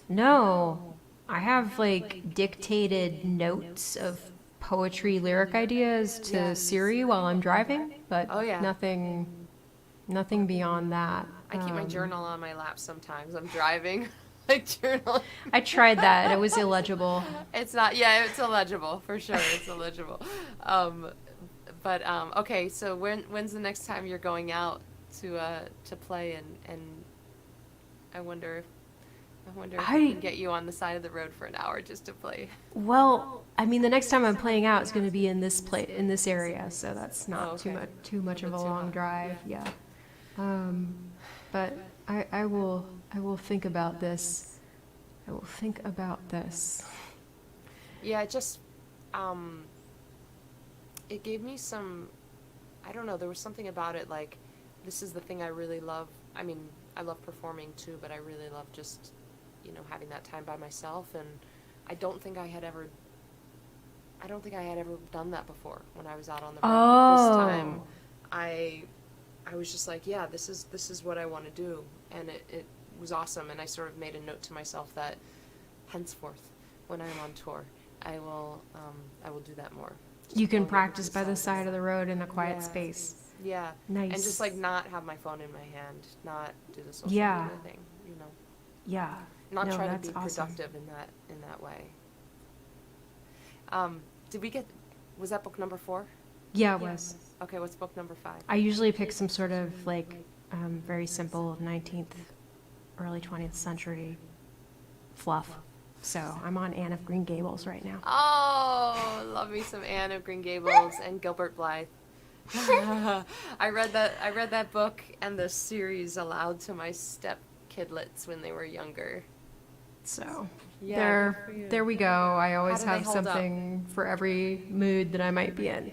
No, I have like dictated notes of poetry lyric ideas to Siri while I'm driving, but Oh, yeah. nothing beyond that. I keep my journal on my lap sometimes. I'm driving. Like journal. I tried that. It was illegible. It's not. Yeah, it's illegible for sure. It's illegible. Okay. So when's the next time you're going out to play and I wonder if we can get you on the side of the road for an hour just to play. Well, I mean, the next time I'm playing out is going to be in this area, so that's not Oh, okay. too much of a Too long long. drive. Yeah. But I will think about this. I will think about this. Yeah, it just it gave me some, I don't know, there was something about it, like, this is the thing I really love. I mean, I love performing too, but I really love just, having that time by myself, and I don't think I had ever I don't think I had ever done that before when I was out on the road. Oh. This time, I was just like, yeah, this is what I want to do, and it was awesome. And I sort of made a note to myself that henceforth, when I'm on tour, I will do that more. Just You can pulling over practice to by the of side of the road in a quiet Yeah. space. Yeah. Nice. And just like not have my phone in my hand, not do the social Yeah. media thing, you know. Yeah. Not No, try to that's be awesome. productive in that way. Was that book number 4? Yeah, it was. Okay, what's book number 5? I usually pick some sort of like very simple 19th, early 20th century fluff. So I'm on Anne of Green Gables right now. Oh, love me some Anne of Green Gables and Gilbert Blythe. I read that book and the series aloud to my step kidlets when they were younger. So Yeah, good for you. there we go. I always do they have hold up? something for every mood that I might be in.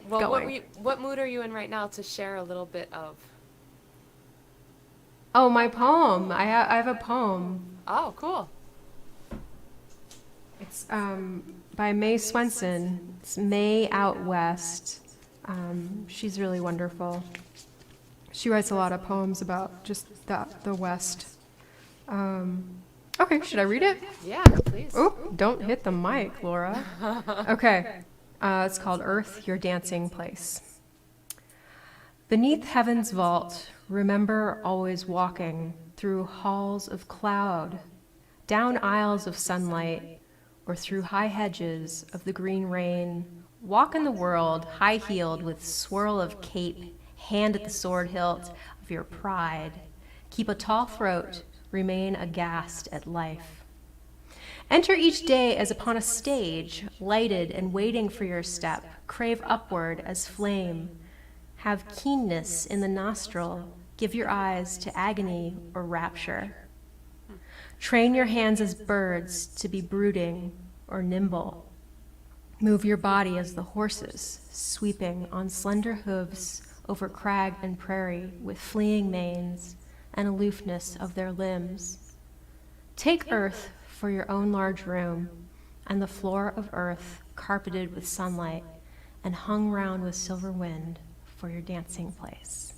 Well, Going. what mood are you in right now to share a little bit of? Oh, my poem. I have a poem. Oh, cool. It's by Mae Swenson. It's May Out West. She's really wonderful. She writes a lot of poems about just the West. Okay, should I read it? Yeah, please. Oh, don't hit the mic, Laura. Okay. It's called Earth, Your Dancing Place. Beneath heaven's vault, remember always walking through halls of cloud, down aisles of sunlight, or through high hedges of the green rain. Walk in the world, high-heeled with swirl of cape, hand at the sword hilt of your pride. Keep a tall throat, remain aghast at life. Enter each day as upon a stage, lighted and waiting for your step. Crave upward as flame. Have keenness in the nostril. Give your eyes to agony or rapture. Train your hands as birds to be brooding or nimble. Move your body as the horses, sweeping on slender hooves over crag and prairie with fleeing manes and aloofness of their limbs. Take earth for your own large room, and the floor of earth carpeted with sunlight and hung round with silver wind for your dancing place.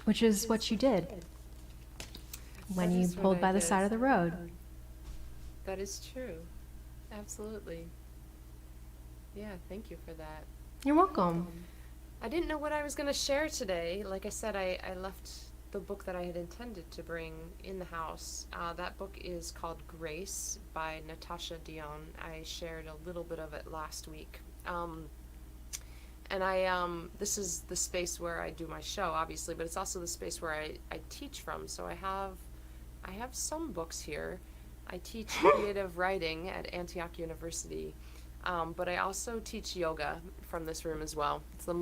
Which is what you did when That you is what pulled I by the did. side of the road. That is true. Absolutely. Yeah, thank you for that. You're welcome. I didn't know what I was going to share today. Like I said, I left the book that I had intended to bring in the house. That book is called Grace by Natasha Dion. I shared a little bit of it last week. And this is the space where I do my show, obviously, but it's also the space where I teach from. So I have some books here. I teach creative writing at Antioch University, but I also teach yoga from this room as well. It's the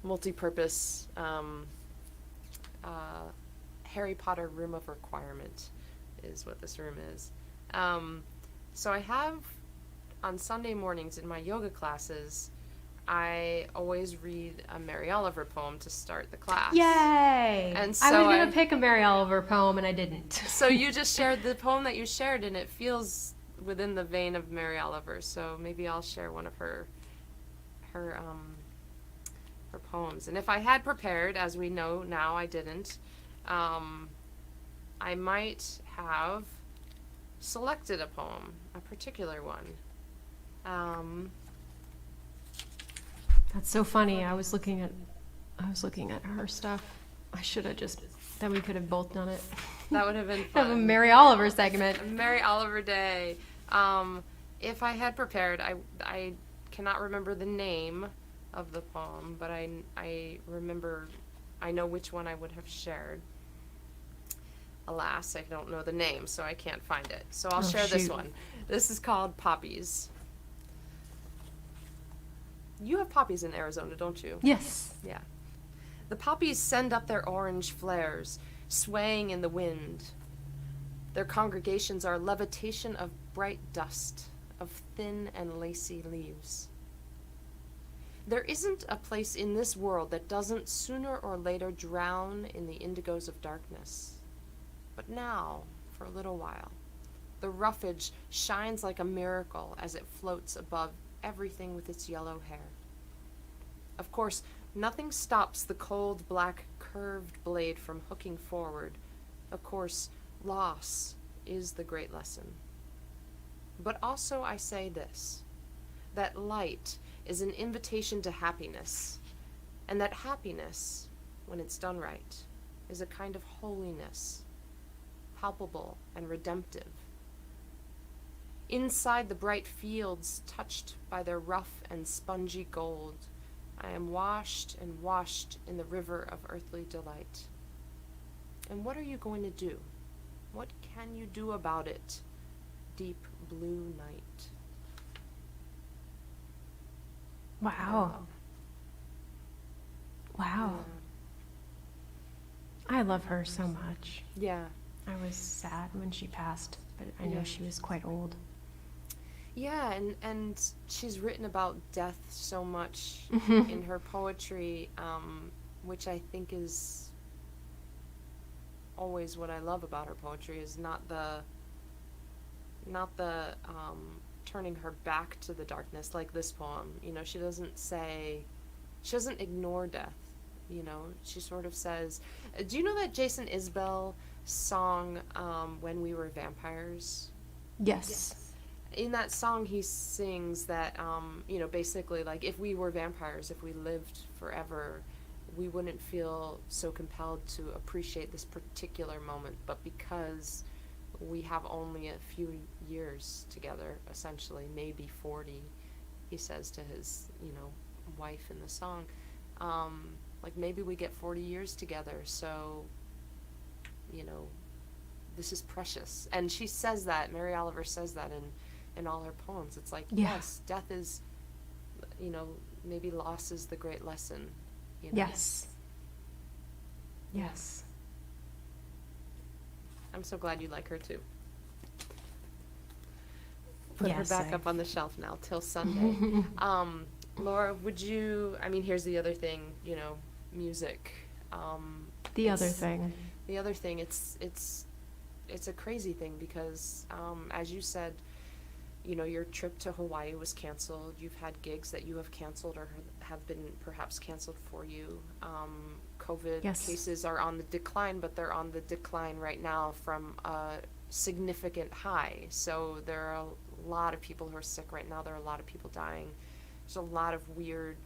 multi-purpose Harry Potter room of requirement is what this room is. So I have, on Sunday mornings in my yoga classes, I always read a Mary Oliver poem to start the class. Yay! And I was so going to pick a Mary Oliver poem, and I didn't. So you just shared the poem that you shared, and it feels within the vein of Mary Oliver. So maybe I'll share one of her poems. And if I had prepared, as we know now, I didn't. I might have selected a poem, a particular one. That's so funny. I was looking at her stuff. I should have just. Then we could have both done it. That would have been Have a fun. Mary Oliver segment. Mary Oliver Day. If I had prepared, I cannot remember the name of the poem, but I remember, I know which one I would have shared. Alas, I don't know the name, so I can't find it. So I'll share this shoot. one. This is called Poppies. You have poppies in Arizona, don't you? Yes. Yeah. The poppies send up their orange flares, swaying in the wind. Their congregations are levitation of bright dust, of thin and lacy leaves. There isn't a place in this world that doesn't sooner or later drown in the indigos of darkness. But now, for a little while, The roughage shines like a miracle as it floats above everything with its yellow hair. Of course, nothing stops the cold, black, curved blade from hooking forward. Of course, loss is the great lesson. But also I say this, that light is an invitation to happiness, and that happiness, when it's done right, is a kind of holiness, palpable and redemptive. Inside the bright fields, touched by their rough and spongy gold, I am washed and washed in the river of earthly delight. And what are you going to do? What can you do about it, deep blue night? Wow. Wow. I love her so much. Yeah. I was sad when she passed, but I know she was quite old. Yeah, and she's written about death so much in her poetry, which I think is always what I love about her poetry, is not the turning her back to the darkness like this poem. You know, she doesn't ignore death. You know, she sort of says, do you know that Jason Isbell song, When We Were Vampires? Yes. In that song, he sings that, you know, basically, like, if we were vampires, if we lived forever, we wouldn't feel so compelled to appreciate this particular moment. But because we have only a few years together, essentially, maybe 40, he says to his, you know, wife in the song, like, maybe we get 40 years together, so, you know, this is precious. And she says that, Mary Oliver says that in all her poems. It's like, yes, death is, you know, maybe loss is the great lesson. You know? Yes. Yes. I'm so glad you like her too. Put her back up on the shelf now till Sunday. Laura, would you, I mean, here's the other thing, you know, music. The other thing, it's a crazy thing because, as you said, you know, your trip to Hawaii was canceled. You've had gigs that you have canceled or have been perhaps canceled for you. COVID cases are on the decline, but they're on the decline right now from a significant high. So there are a lot of people who are sick right now. There are a lot of people dying. There's a lot of weird,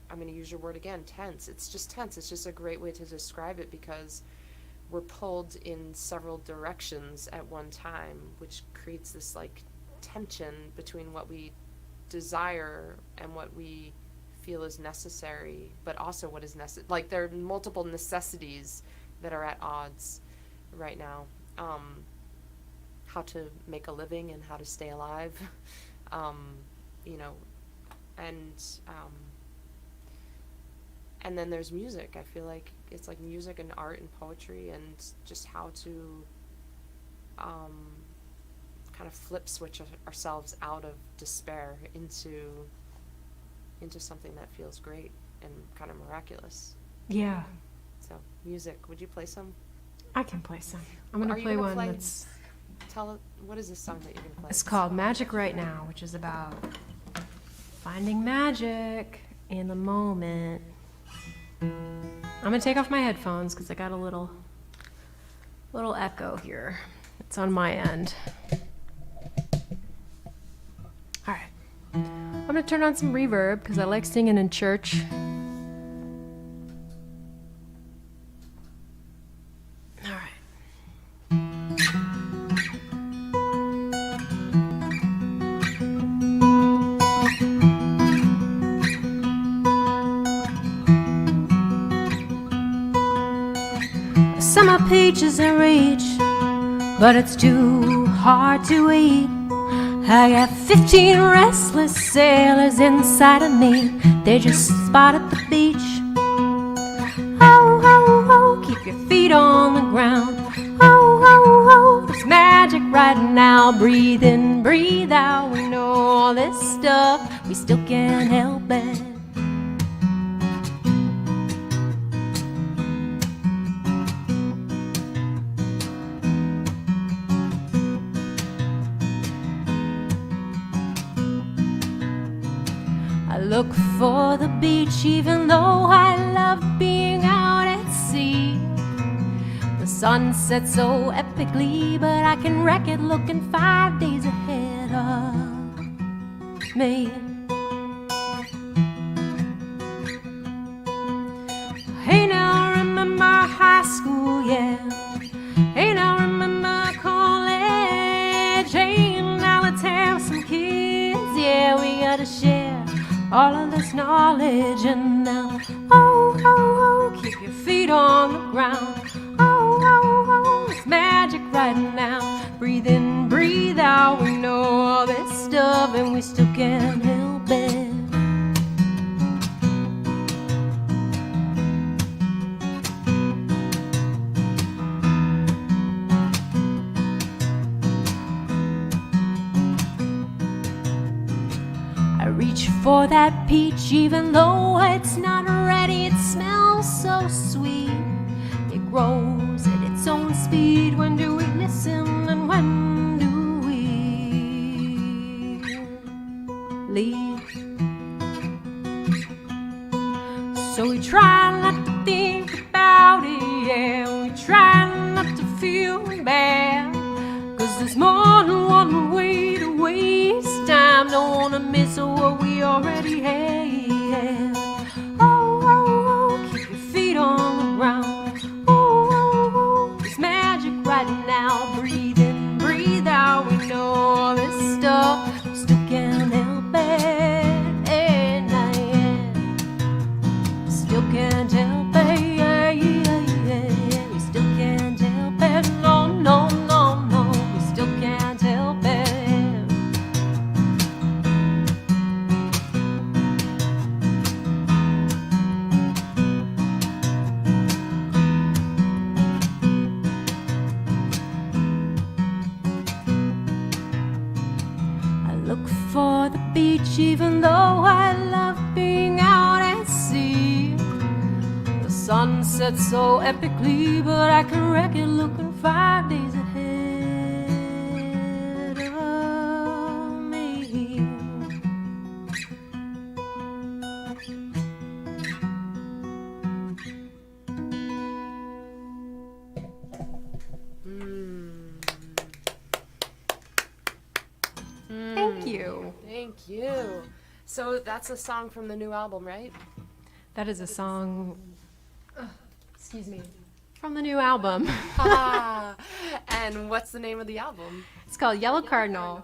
I'm going to use your word again, tense. It's just tense. It's just a great way to describe it because we're pulled in several directions at one time, which creates this, like, tension between what we desire and what we feel is necessary, but also what is necessary. Like, there are multiple necessities that are at odds right now. How to make a living and how to stay alive, you know, and then there's music. I feel like it's like music and art and poetry and just how to kind of flip switch ourselves out of despair into something that feels great and kind of miraculous. Yeah. So, music. Would you play some? I can play some. I'm going to play one that's... What is this song that you're going to play? It's called Magic Right Now, which is about finding magic in the moment. I'm going to take off my headphones because I got a little echo here. It's on my end. All right. I'm going to turn on some reverb because I like singing in church. All right. Summer peaches in reach, but it's too hard to eat. I got 15 restless sailors inside of me. They just spotted the beach. Oh, oh, oh, keep your feet on the ground. Oh, oh, oh, there's magic right now. Breathe in, breathe out. We know all this stuff, we still can't help it. look for the beach even though I love being out at sea. The sun sets so epically, but I can wreck it looking 5 days ahead of me. Hey now, remember high school, yeah. Hey now, remember college. Hey now, let's have some kids, yeah. We gotta share all of this knowledge. And now, oh, oh, oh, keep your feet on the ground. Oh, oh, oh, it's magic right now. Breathe in, breathe out. We know all this stuff and we still can't help it. I reach for that peach even though it's not ready. It smells so sweet. It grows at its own speed. When do we listen and when do we leave? So we try not to think about it, yeah. We try not to feel bad, 'cause there's more than one way to waste time. Don't wanna miss what we already have. Oh, oh, oh, keep your feet on the ground. Oh, oh, oh, it's magic right now. Breathe in, breathe out. We know all this stuff, still can't help it. And still can't help it. Yeah, yeah, yeah. We still can't help it. No, no, no, no. We still can't help it. I look for the beach even though I love being out at sea. The sun sets so epically, but I can wreck it looking 5 days ahead of me. Thank you. Thank you. So that's a song from the new album, right? That is a song, excuse me, from the new album. Ah, and what's the name of the album? It's called Yellow Cardinal.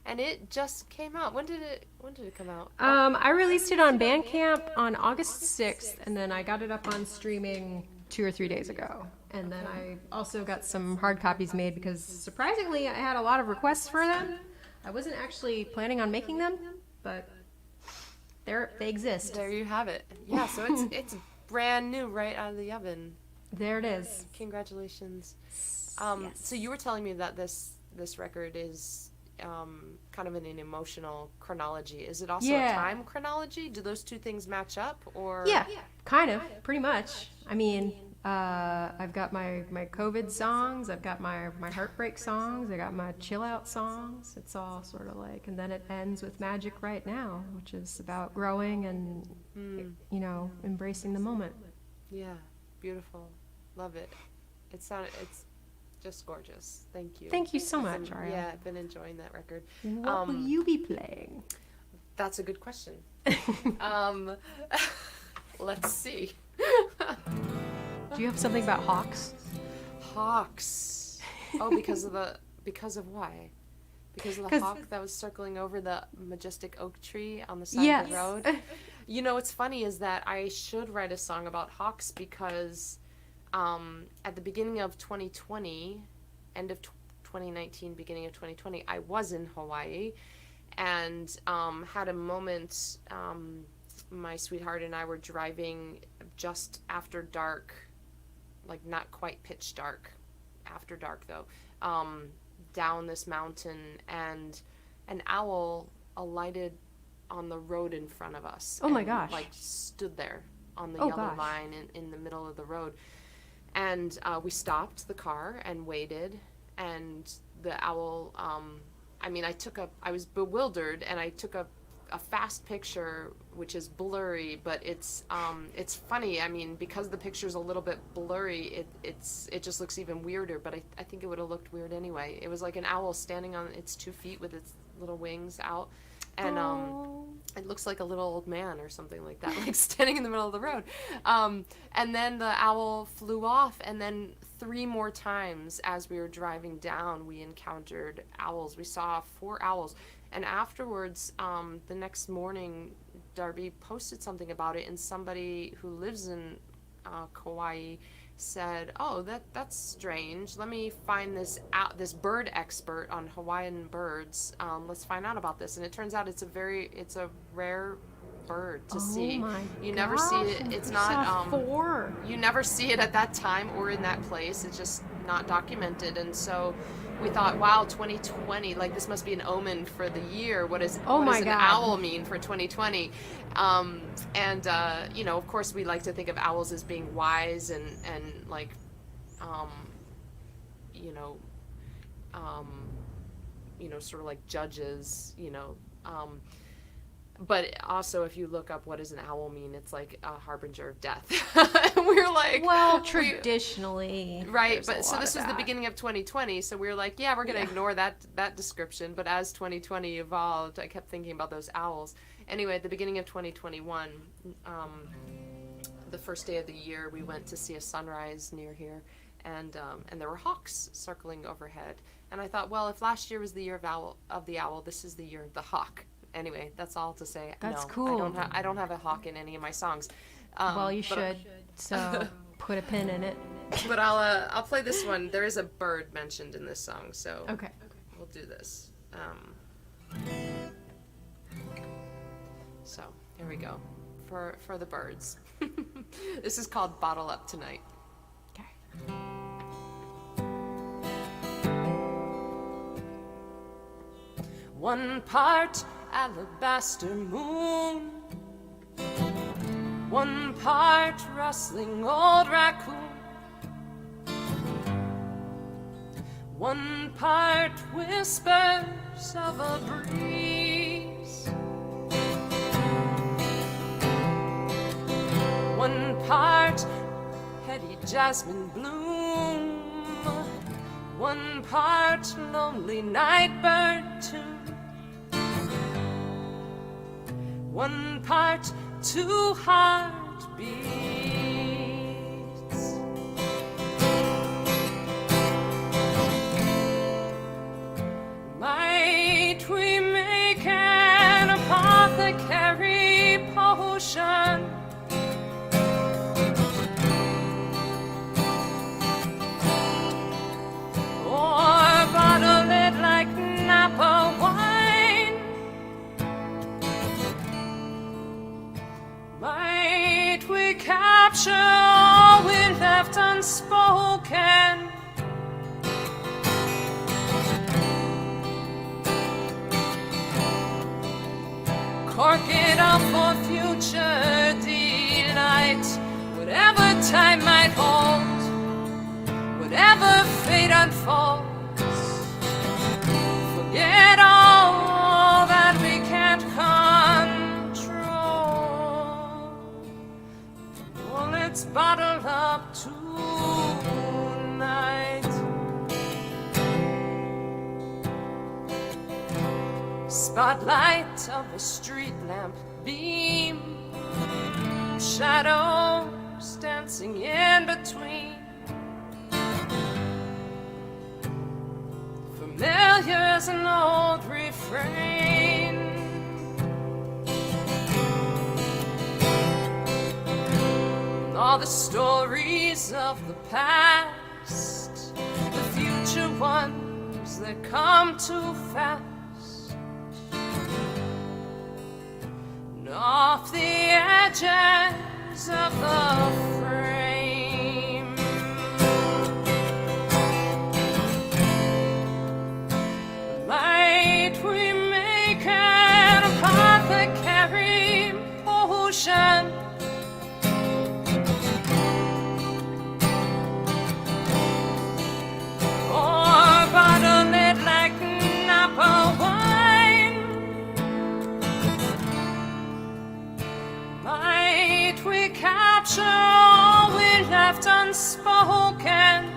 And it just came out. When did it come out? I released it on Bandcamp on August 6th, and then I got it up on streaming 2 or 3 days ago. And then I also got some hard copies made because surprisingly I had a lot of requests for them. I wasn't actually planning on making them, but they exist. There you have it. Yeah, so it's brand new right out of the oven. There it is. Congratulations. Yes. So you were telling me that this record is kind of in an emotional chronology. Is it also a time chronology? Do those two things match up, or? Yeah, kind of, pretty much. I mean, I've got my COVID songs, I've got my heartbreak songs, I got my chill out songs. It's all sort of like, and then it ends with Magic Right Now, which is about growing and, you know, embracing the moment. Yeah, beautiful. Love it. It's just gorgeous. Thank you. Thank you so much, Arielle. Yeah, I've been enjoying that record. What will you be playing? That's a good question. Let's see. Do you have something about hawks? Hawks. Oh, because of why? Because of the hawk that was circling over the majestic oak tree on the side of the road. You know, what's funny is that I should write a song about hawks because at the beginning of 2020, end of 2019, beginning of 2020, I was in Hawaii and had a moment. My sweetheart and I were driving just after dark, like not quite pitch dark, after dark though, down this mountain, and an owl alighted on the road in front of us. Oh my gosh. Like stood there on the yellow line in the middle of the road. And we stopped the car and waited, and the owl, I was bewildered, and I took a a fast picture, which is blurry, but it's funny. I mean, because the picture's a little bit blurry, it just looks even weirder. But I think it would have looked weird anyway. It was like an owl standing on its 2 feet with its little wings out, and it looks like a little old man or something like that, like standing in the middle of the road. And then the owl flew off, and then 3 more times as we were driving down, we encountered owls. We saw 4 owls. And afterwards, the next morning, Darby posted something about it, and somebody who lives in Kauai said, "Oh, that's strange. Let me find this bird expert on Hawaiian birds. Let's find out about this." And it turns out it's a rare bird to see. You never see it. It's not 4. You never see it at that time or in that place. It's just not documented. And so we thought, wow, 2020, like this must be an omen for the year. What does an owl mean for 2020? You know, of course, we like to think of owls as being wise and like, sort of like judges, but also, if you look up what does an owl mean, it's like a harbinger of death. We're like, well, traditionally, right? But so this was the beginning of 2020. So we were like, yeah, we're gonna ignore that description. But as 2020 evolved, I kept thinking about those owls. Anyway, at the beginning of 2021, the first day of the year, we went to see a sunrise near here, and there were hawks circling overhead. And I thought, well, if last year was the year of the owl, this is the year of the hawk. Anyway, that's all to say. That's no, cool. I don't have a hawk in any of my songs. Well, you should. So put a pin in it. But I'll play this one. There is a bird mentioned in this song, so okay. We'll do this. So here we go for the birds. This is called "Bottle Up Tonight." Okay. One part alabaster moon, one part rustling old raccoon, one part whispers of a breeze, one part heady jasmine bloom, one part lonely nightbird tune, one part 2 heartbeats. Might we make an apothecary potion, or bottle it like Napa wine? Might we capture all we left unspoken? Cork it up for future delight, whatever time might hold, whatever fate unfolds. Forget all that we can't control. Well, let's bottle up tonight. Spotlight of a street lamp beam, shadows dancing in between, familiar as an old refrain. All the stories of the past, the future ones that come too fast, and off the edges of the frame. Might we make an apothecary potion, or bottle it like Napa wine? unspoken.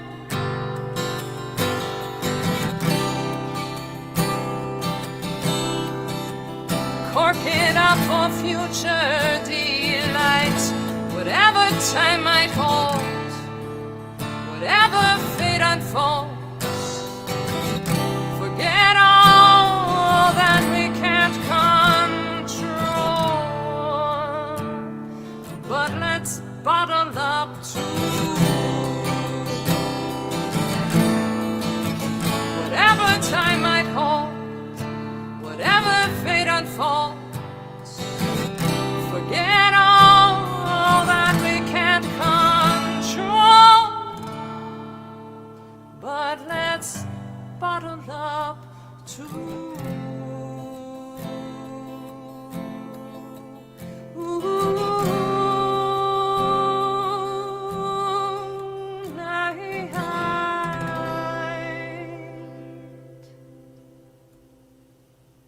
Cork it up for future delight. Whatever time might hold, whatever fate unfolds, forget all that we can't control. But let's bottle up to whatever time might hold, whatever fate unfolds. Forget all that we can't control. But let's bottle up to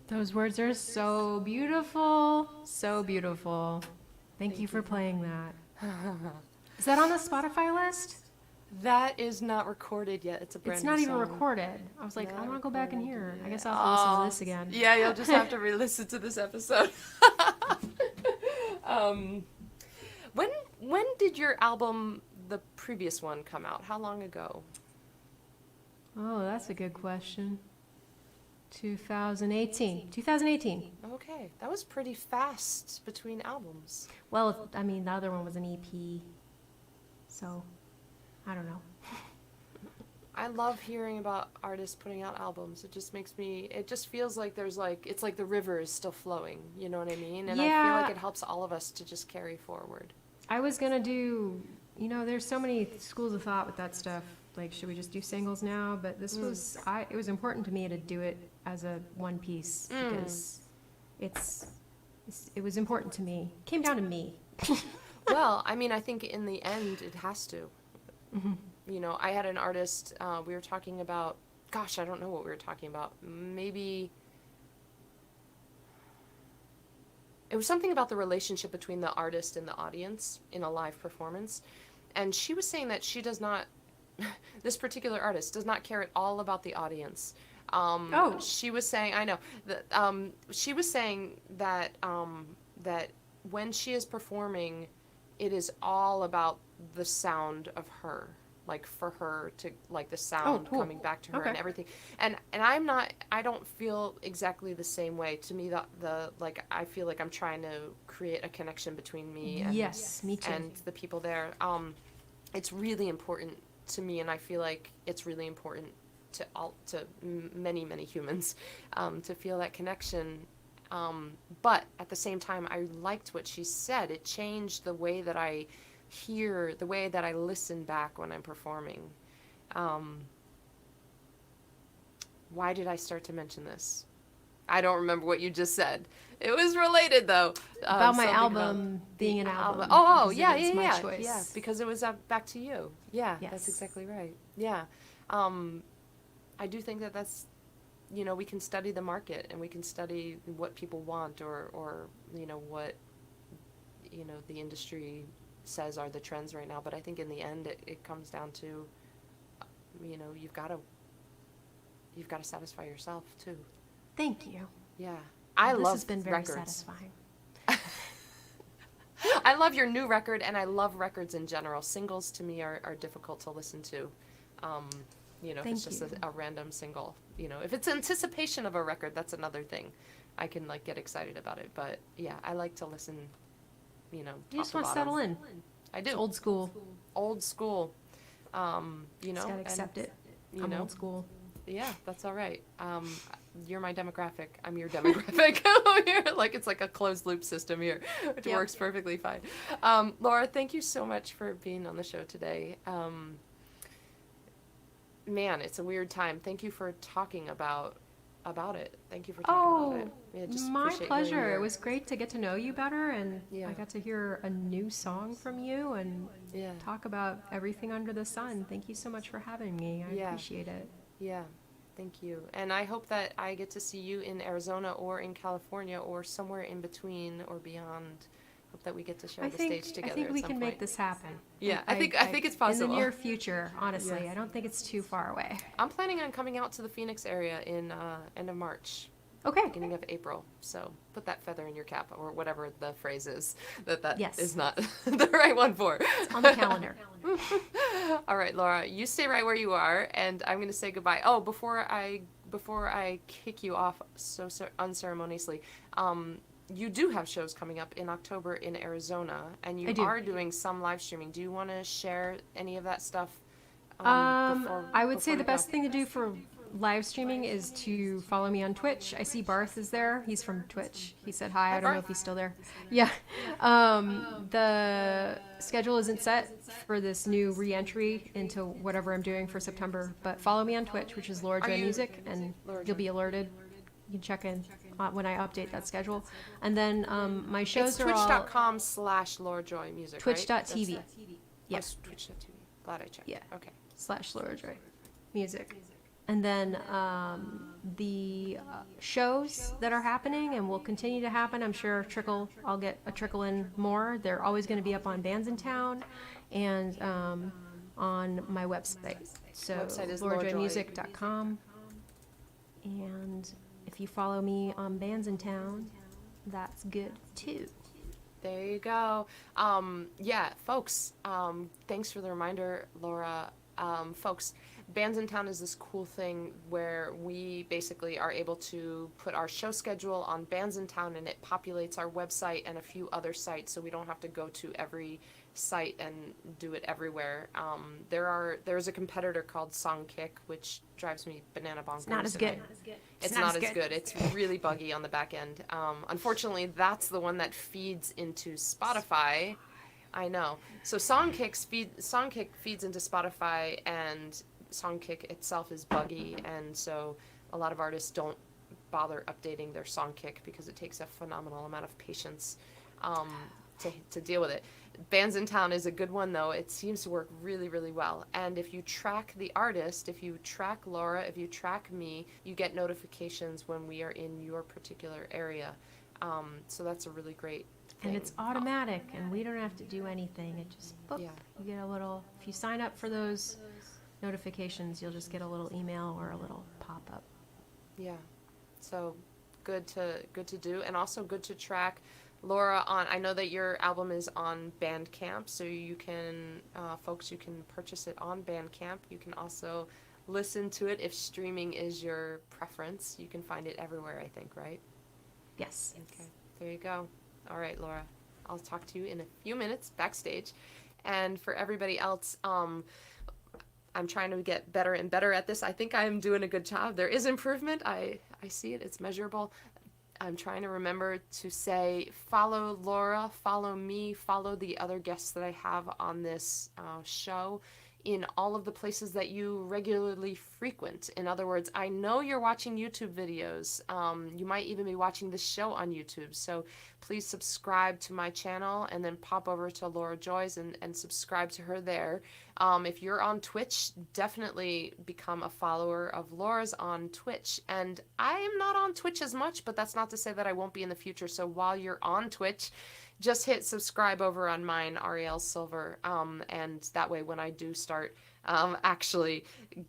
Those words are so beautiful, so beautiful. Thank you for playing that. Is that on the Spotify list? That is not recorded yet. It's a brand It's new not even song. recorded. I was like, Not I want to go back and hear. recorded I guess yet. I'll have to listen to this again. Yeah, you'll just have to re-listen to this episode. When did your album, the previous one, come out? How long ago? Oh, that's a good question. 2018. 2018. Okay, that was pretty fast between albums. Well, I mean, the other one was an EP. So, I don't know. I love hearing about artists putting out albums. It just makes me, it just feels like there's like, it's like the river is still flowing, you know what I mean? And I feel Yeah. like it helps all of us to just carry forward. I was going to do, there's so many schools of thought with that stuff. Like, should we just do singles now? But this was, it was important to me to do it as a one piece because it was important to me. It came down to me. Well, I mean, I think in the end it has to. You know, I had an artist, we were talking about, gosh, I don't know what we were talking about. Maybe it was something about the relationship between the artist and the audience in a live performance. And she was saying that she does not, this particular artist does not care at all about the audience. She was saying, I know, that, she was saying that, that when she is performing, it is all about the sound of her. Like for her to, like the sound coming back to her and everything. And I don't feel exactly the same way. To me, the like, I feel like I'm trying to create a connection between me and, Yes, me too. and the people there. It's really important to me, and I feel like it's really important to many, many humans, to feel that connection. But at the same time, I liked what she said. It changed the way that I hear, the way that I listen back when I'm performing. Why did I start to mention this? I don't remember what you just said. It was related though. About my something album about being an album. Oh, because yeah, it was my yeah, choice. yeah. Because it was back to you. Yeah, Yes. that's exactly right. Yeah. I do think that that's, you know, we can study the market and we can study what people want or you know, what, you know, the industry says are the trends right now. But I think in the end, it comes down to, you know, you've got to satisfy yourself too. Thank you. Yeah. This love has been very records. satisfying. I love your new record, and I love records in general. Singles to me are difficult to listen to. You know, if it's just a random single. You know, if it's anticipation of a record, that's another thing. I can like get excited about it. But yeah, I like to listen. You know, You just want to settle in. I do. It's old school. Old school. You know, Just gotta accept it. You I'm know, old school. yeah, that's all right. You're my demographic. I'm your demographic. Like it's like a closed loop system here, which works perfectly fine. Laura, thank you so much for being on the show today. Man, it's a weird time. Thank you for talking about it. Thank you for talking about it. Yeah, just my appreciate pleasure. hearing It was great to get to know you better, and Yeah. I got to hear a new song from you and Yeah. talk about everything under the sun. Thank you so much for having me. I appreciate it. Yeah, thank you. And I hope that I get to see you in Arizona or in California or somewhere in between or beyond Hope that we get to share I the think stage together. I think at we some can point. make this happen. Yeah, I think it's possible. In the near future, honestly. Yes. I don't think it's too far away. I'm planning on coming out to the Phoenix area in end of March, Okay. beginning of April. So put that feather in your cap, or whatever the phrase is that Yes. is not the right one for. It's on the calendar. All right, Laura, you stay right where you are, and I'm going to say goodbye. Oh, before I kick you off so unceremoniously, you do have shows coming up in October in Arizona, and you I do. are doing some live streaming. Do you want to share any of that stuff? I would say before the we best go? thing to do for live streaming is to follow me on Twitch. I see Barth is there. He's from Twitch. He said hi. I don't know Barth. if he's still there. Yeah. The schedule isn't set for this new re-entry into whatever I'm doing for September, but follow me on Twitch, which is Laura Are Joy you- Music, and Laura you'll Joy. be alerted. You can check in when I update that schedule. And then my shows It's are all twitch.com/LauraJoyMusic, right? twitch.tv. That's- Yes. Oh, twitch.tv. Glad I checked. Yeah. Okay. / Laura Joy Music. And then the shows that are happening and will continue to happen, I'm sure I'll get a trickle in more. They're always going to be up on Bands in Town and on my website. So Website is laurajoymusic.com. And if you follow me on Bands in Town, that's good too. There you go. Yeah, folks, thanks for the reminder, Laura. Folks, Bands in Town is this cool thing where we basically are able to put our show schedule on Bands in Town, and it populates our website and a few other sites, so we don't have to go to every site and do it everywhere. There's a competitor called Songkick, which drives me banana bonkers. It's not as and good. It's not as good. It's really buggy on the back end. Unfortunately, that's the one that feeds into Spotify. I know. So Songkick feeds into Spotify, and Songkick itself is buggy, and so a lot of artists don't bother updating their Songkick because it takes a phenomenal amount of patience to deal with it. Bands in Town is a good one, though. It seems to work really, really well. And if you track the artist, if you track Laura, if you track me, you get notifications when we are in your particular area. So that's a really great thing. And it's automatic, and we don't have to do anything. It just, boop, Yeah. you get a little, if you sign up for those notifications, you'll just get a little email or a little pop-up. Yeah. So good to do, and also good to track Laura on. I know that your album is on Bandcamp, so you can, folks, you can purchase it on Bandcamp. You can also listen to it if streaming is your preference. You can find it everywhere, I think, right? Yes. Okay. There you go. All right, Laura. I'll talk to you in a few minutes backstage. And for everybody else, I'm trying to get better and better at this. I think I'm doing a good job. There is improvement. I see it. It's measurable. I'm trying to remember to say follow Laura, follow me, follow the other guests that I have on this show in all of the places that you regularly frequent. In other words, I know you're watching YouTube videos. You might even be watching this show on YouTube. So please subscribe to my channel and then pop over to Laura Joy's and subscribe to her there. If you're on Twitch, definitely become a follower of Laura's on Twitch. And I am not on Twitch as much, but that's not to say that I won't be in the future. So while you're on Twitch, just hit subscribe over on mine, Arielle Silver, and that way when I do start actually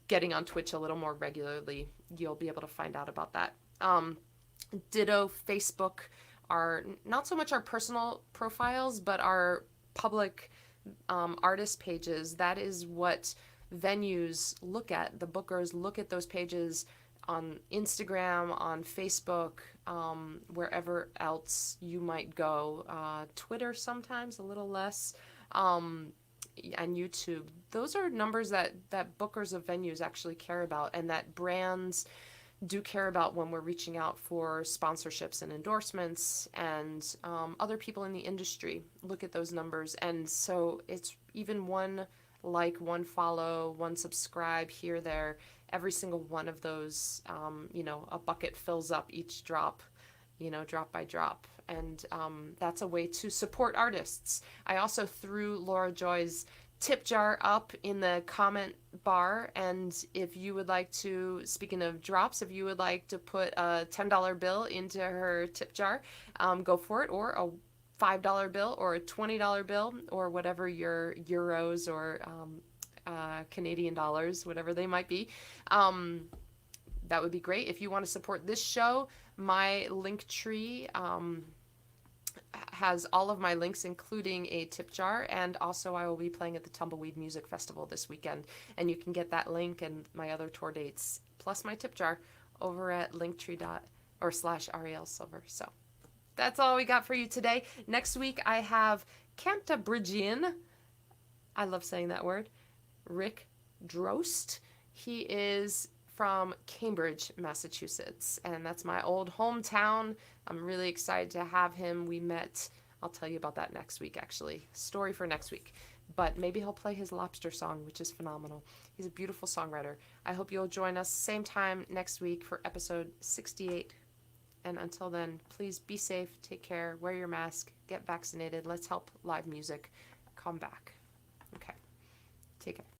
getting on Twitch a little more regularly, you'll be able to find out about that. Ditto Facebook, are not so much our personal profiles, but our public artist pages. That is what venues look at. The bookers look at those pages on Instagram, on Facebook, wherever else you might go. Twitter sometimes, a little less, and YouTube. Those are numbers that bookers of venues actually care about, and that brands do care about when we're reaching out for sponsorships and endorsements, and other people in the industry look at those numbers. And so it's even one like, one follow, one subscribe here, there, every single one of those, a bucket fills up each drop, drop by drop. And that's a way to support artists. I also threw Laura Joy's tip jar up in the comment bar, and if you would like to, speaking of drops, if you would like to put a $10 bill into her tip jar, go for it, or a $5 bill or a $20 bill or whatever your euros or Canadian dollars, whatever they might be. That would be great. If you want to support this show, my Linktree has all of my links, including a tip jar, and also I will be playing at the Tumbleweed Music Festival this weekend, and you can get that link and my other tour dates plus my tip jar over at linktr.ee/ArielleSilver. So that's all we got for you today. Next week I have Cantabrigian, I love saying that word, Rick Drost. He is from Cambridge, Massachusetts, and that's my old hometown. I'm really excited to have him. We met, I'll tell you about that next week, actually. Story for next week. But maybe he'll play his lobster song, which is phenomenal. He's a beautiful songwriter. I hope you'll join us same time next week for episode 68. And until then, please be safe, take care, wear your mask, get vaccinated. Let's help live music come back. Okay, take care.